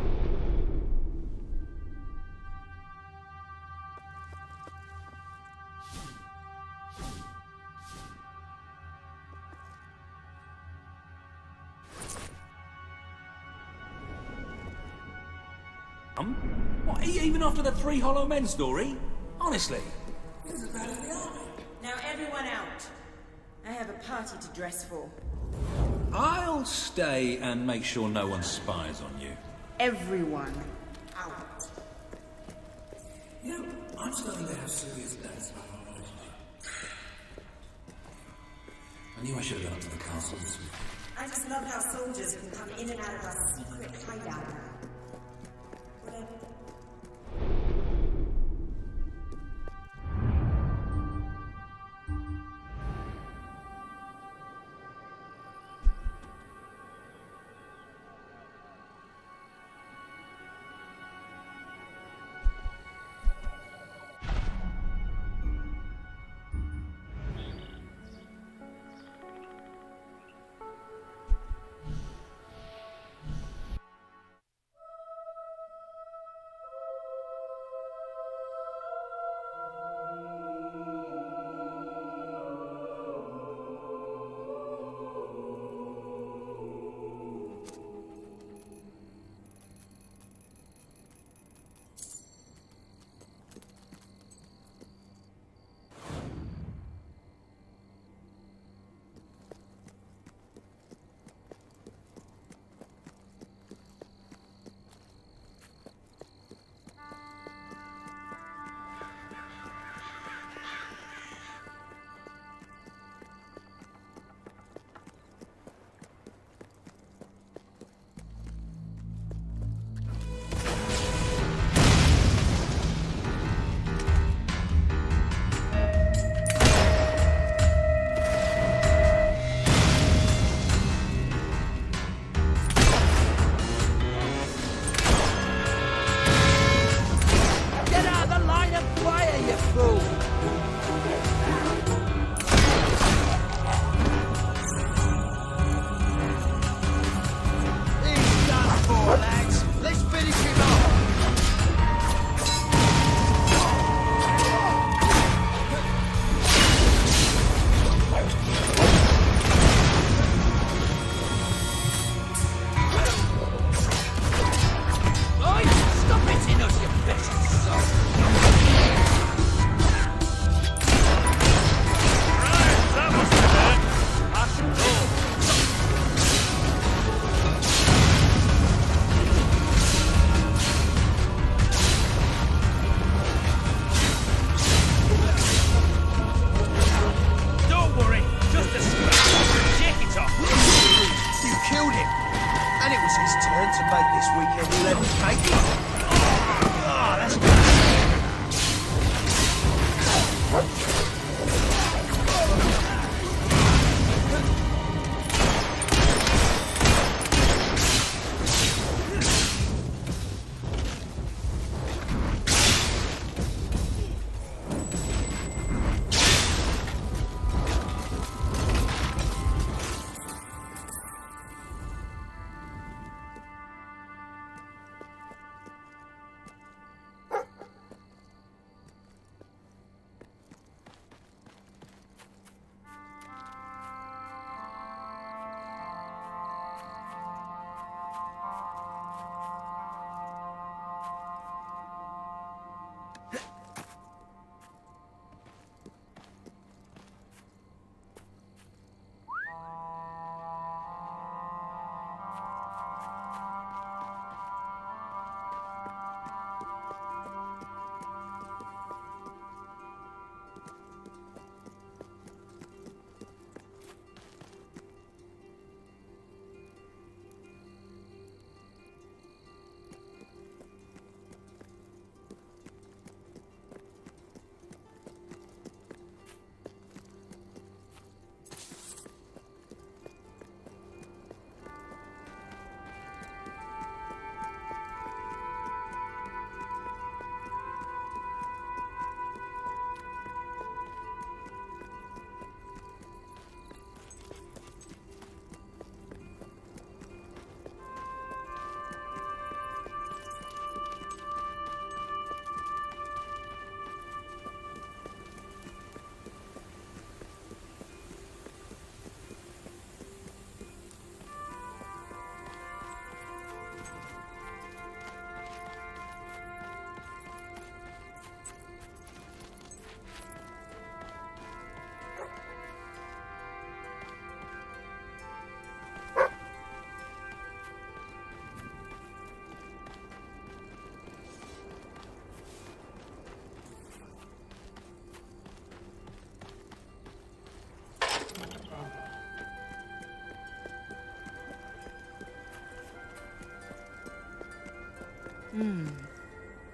What, even after the 3 hollow men story? Honestly? Now everyone out. I have a party to dress for. I'll stay and make sure no one spies on you. Everyone out. You know, I'm starting to have serious doubts about our relationship. I knew I should have gone to the castle this week. I just love how soldiers can come in and out of our secret hideout now. Whatever.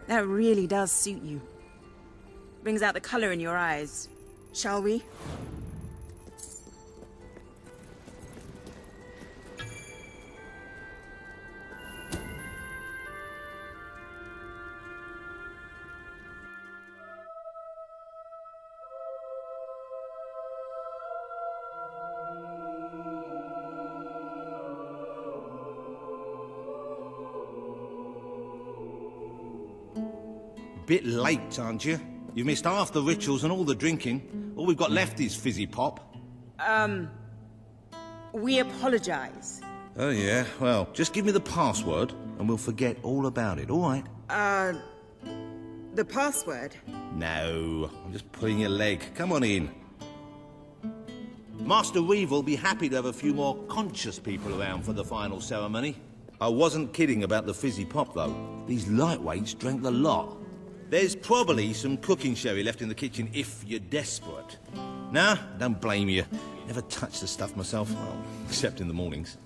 That really does suit you. Brings out the color in your eyes. Shall we? Bit late, aren't you? You've missed half the rituals and all the drinking. All we've got left is fizzy pop. We apologize. Oh, yeah? Well, just give me the password and we'll forget all about it, all right? The password? No, I'm just pulling your leg. Come on in. Master Reeve will be happy to have a few more conscious people around for the final ceremony. I wasn't kidding about the fizzy pop, though. These lightweights drank the lot. There's probably some cooking sherry left in the kitchen if you're desperate. Nah, don't blame you. Never touched the stuff myself, well, except in the mornings.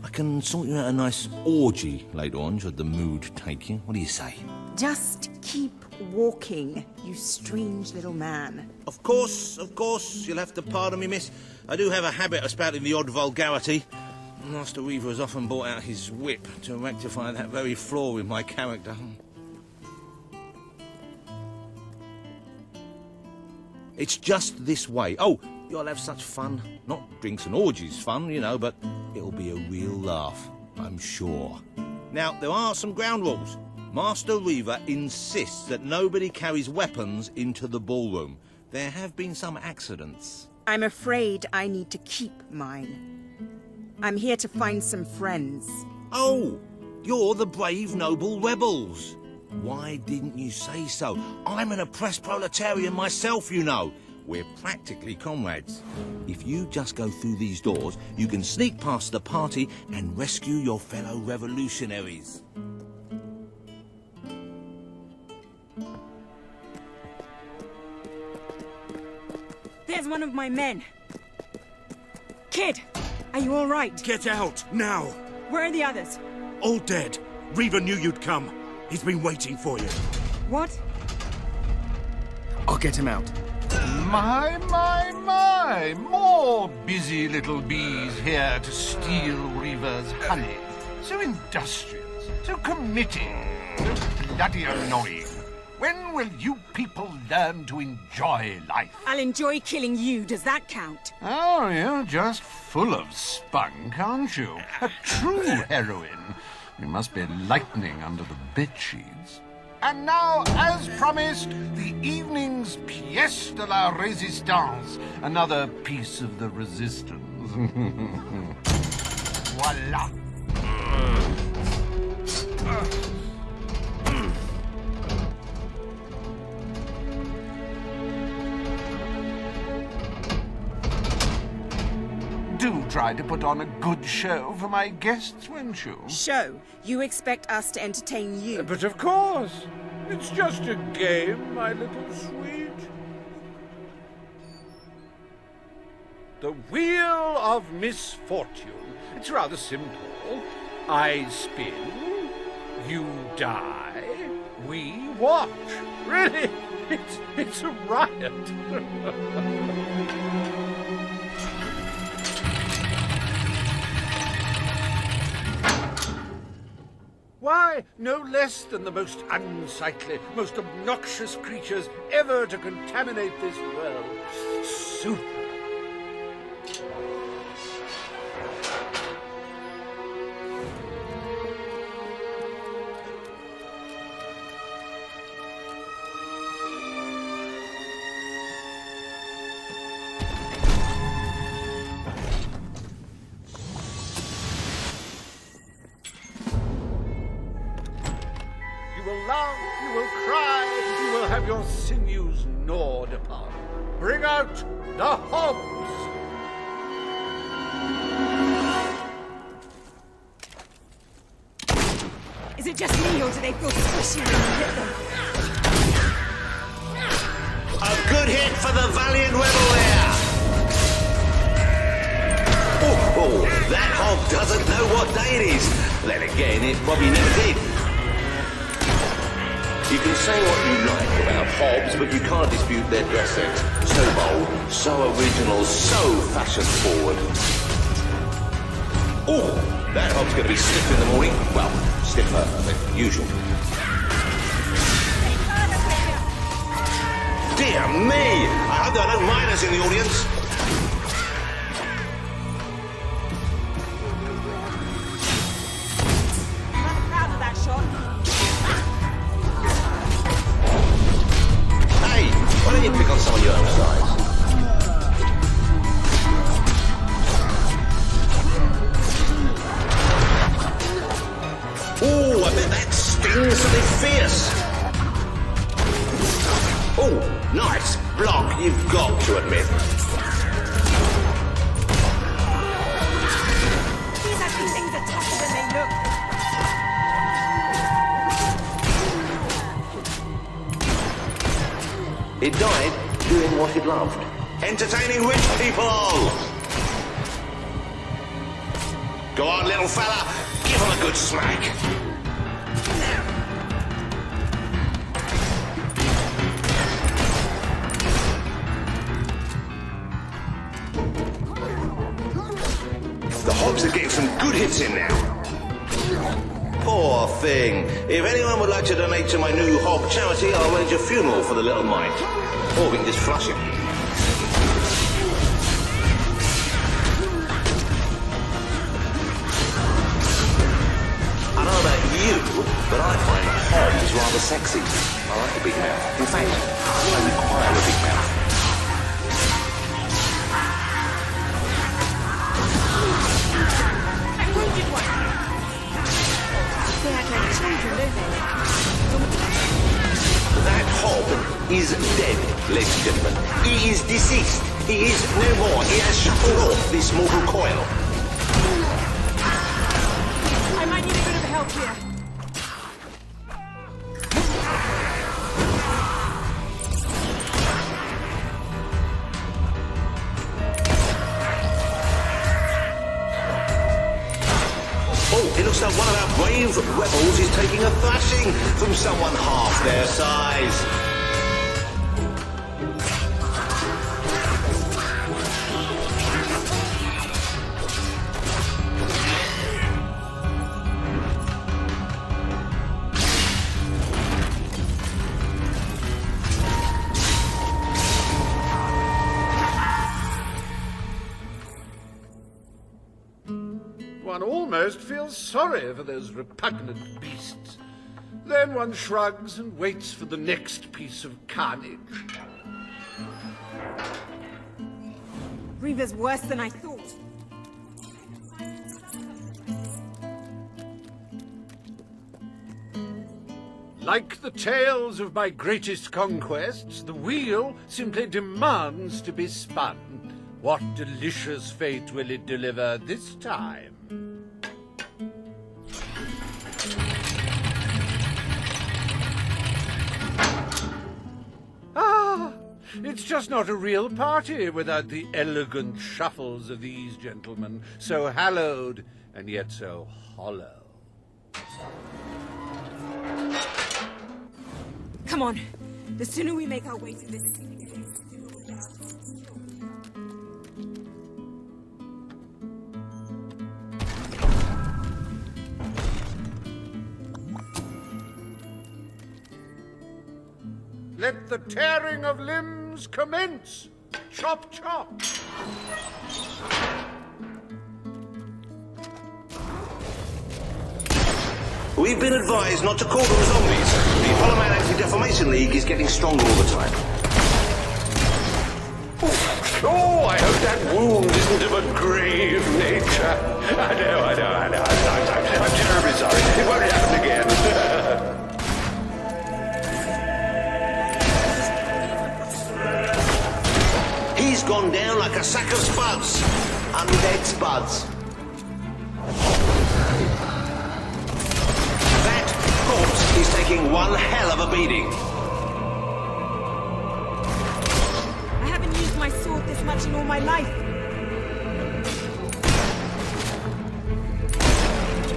I can sort you out a nice orgy later on, should the mood take you. What do you say? Just keep walking, you strange little man. Of course, you'll have to pardon me, miss. I do have a habit of spouting the odd vulgarity. Master Weaver has often brought out his whip to rectify that very flaw in my character. It's just this way. Oh, you'll have such fun. Not drinks and orgies fun, you know, but it'll be a real laugh, I'm sure. Now, there are some ground rules. Master Reaver insists that nobody carries weapons into the ballroom. There have been some accidents. I'm afraid I need to keep mine. I'm here to find some friends. Oh, you're the brave, noble rebels. Why didn't you say so? I'm an oppressed proletarian myself, you know. We're practically comrades. If you just go through these doors, you can sneak past the party and rescue your fellow revolutionaries. There's one of my men. Kid, are you all right? Get out, now! Where are the others? All dead. Reaver knew you'd come. He's been waiting for you. What? I'll get him out. My! More busy little bees here to steal Reaver's honey. So industrious, so committed, so bloody annoying. When will you people learn to enjoy life? I'll enjoy killing you. Does that count? Oh, you're just full of spunk, aren't you? A true heroine. You must be lightning under the bedsheets. And now, as promised, the evening's pièce de la résistance. Another piece of the resistance. Voila. Do try to put on a good show for my guests, won't you? Show? You expect us to entertain you? But of course. It's just a game, my little sweet. The Wheel of Misfortune. It's rather simple. I spin, you die, we watch. Really, it's a riot. Why, no less than the most unsightly, most obnoxious creatures ever to contaminate this world. Super. You will cry, you will have your sinews gnawed upon. Bring out the hogs! Is it just me, or do they feel squishy when you hit them? A good hit for the valiant rebel there! Oh, that hog doesn't know what day it is. Then again, it probably never did. You can say what you like about hobs, but you can't dispute their dress sense. So bold, so original, so fashion-forward. Oh, that hob's going to be stiff in the morning. Well, stiffer than usual. Dear me! I hope there are no miners in the audience. Why don't you pick on someone your own size? Ooh, I bet that stings to be fierce. Oh, nice block, you've got to admit. These ugly things are tougher than they look. It died doing what it loved. Entertaining rich people! Go on, little fella. Give him a good smack. The hobs are getting some good hits in now. Poor thing. If anyone would like to donate to my new hob charity, I'll arrange a funeral for the little mite. Or we can just flush him. I don't know about you, but I find the hobs rather sexy. I like a big mouth. In fact, I require a big mouth. I wounded one. They act like children, don't they? That hob is dead, ladies and gentlemen. He is deceased. He is no more. He has shuffled off this mortal coil. I might need a bit of help here. Oh, it looks like one of our brave rebels is taking a thrashing from someone half their size. One almost feels sorry for those repugnant beasts. Then one shrugs and waits for the next piece of carnage. Reaver's worse than I thought. Like the tales of my greatest conquests, the wheel simply demands to be spun. What delicious fate will it deliver this time? Ah, it's just not a real party without the elegant shuffles of these gentlemen, so hallowed and yet so hollow. Come on. The sooner we make our way to this... Let the tearing of limbs commence! Chop, chop! We've been advised not to call them zombies. The Apollo Man Anti-Defamation League is getting stronger all the time. Oh, I hope that wound isn't of a grave nature. I know. I'm terribly sorry. It won't happen again. He's gone down like a sack of spuds. Undead spuds. That corpse is taking one hell of a beating. I haven't used my sword this much in all my life.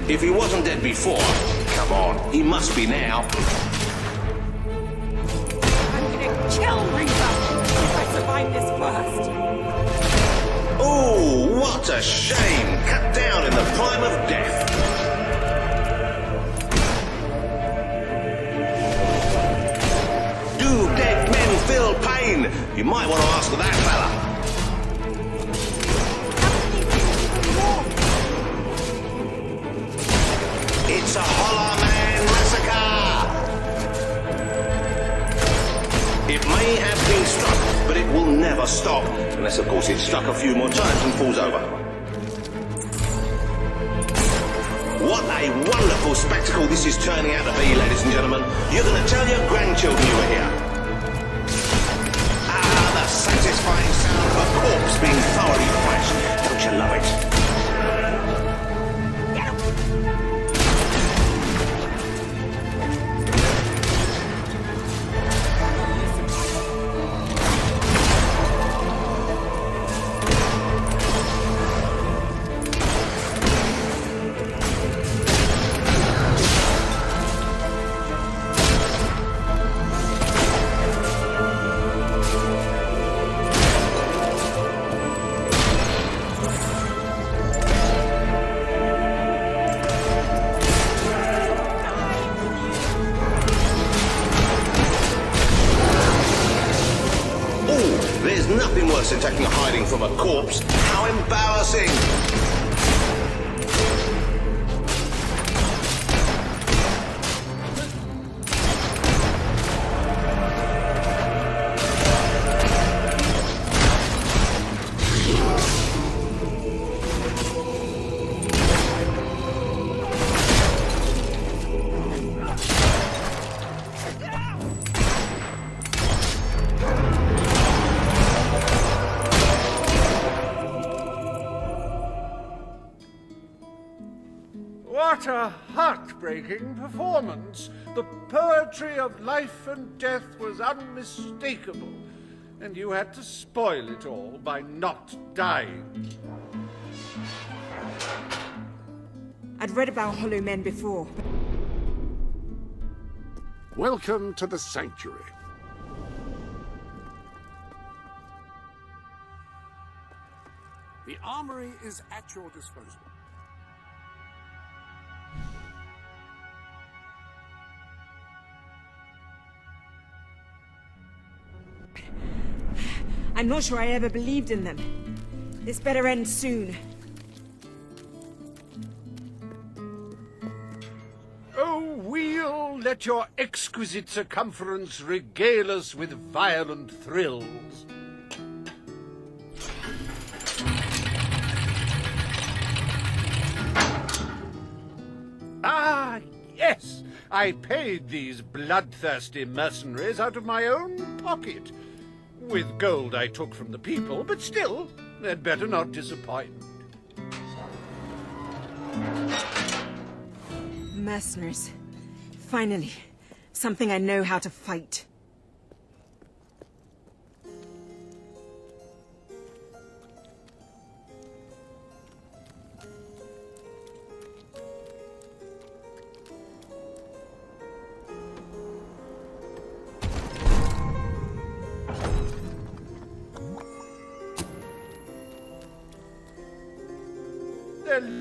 If he wasn't dead before, come on, he must be now. Chill, Reaper! If I survive this first! Oh, what a shame! Cut down in the prime of death. Do dead men feel pain? You might want to ask that fella. It's a Hollow Man massacre! It may have been struck, but it will never stop. Unless, of course, it's struck a few more times and falls over. What a wonderful spectacle this is turning out to be, ladies and gentlemen. You're going to tell your grandchildren you were here. Ah, the satisfying sound of a corpse being thoroughly thrashed. Don't you love it? There's nothing worse than taking a hiding from a corpse. How embarrassing! What a heartbreaking performance! The poetry of life and death was unmistakable, and you had to spoil it all by not dying. I'd read about Hollow Men before. Welcome to the Sanctuary. The armory is at your disposal. I'm not sure I ever believed in them. This better end soon. Oh, wheel, let your exquisite circumference regale us with violent thrills. Ah, yes! I paid these bloodthirsty mercenaries out of my own pocket. With gold I took from the people, but still, they'd better not disappoint. Mercenaries. Finally, something I know how to fight.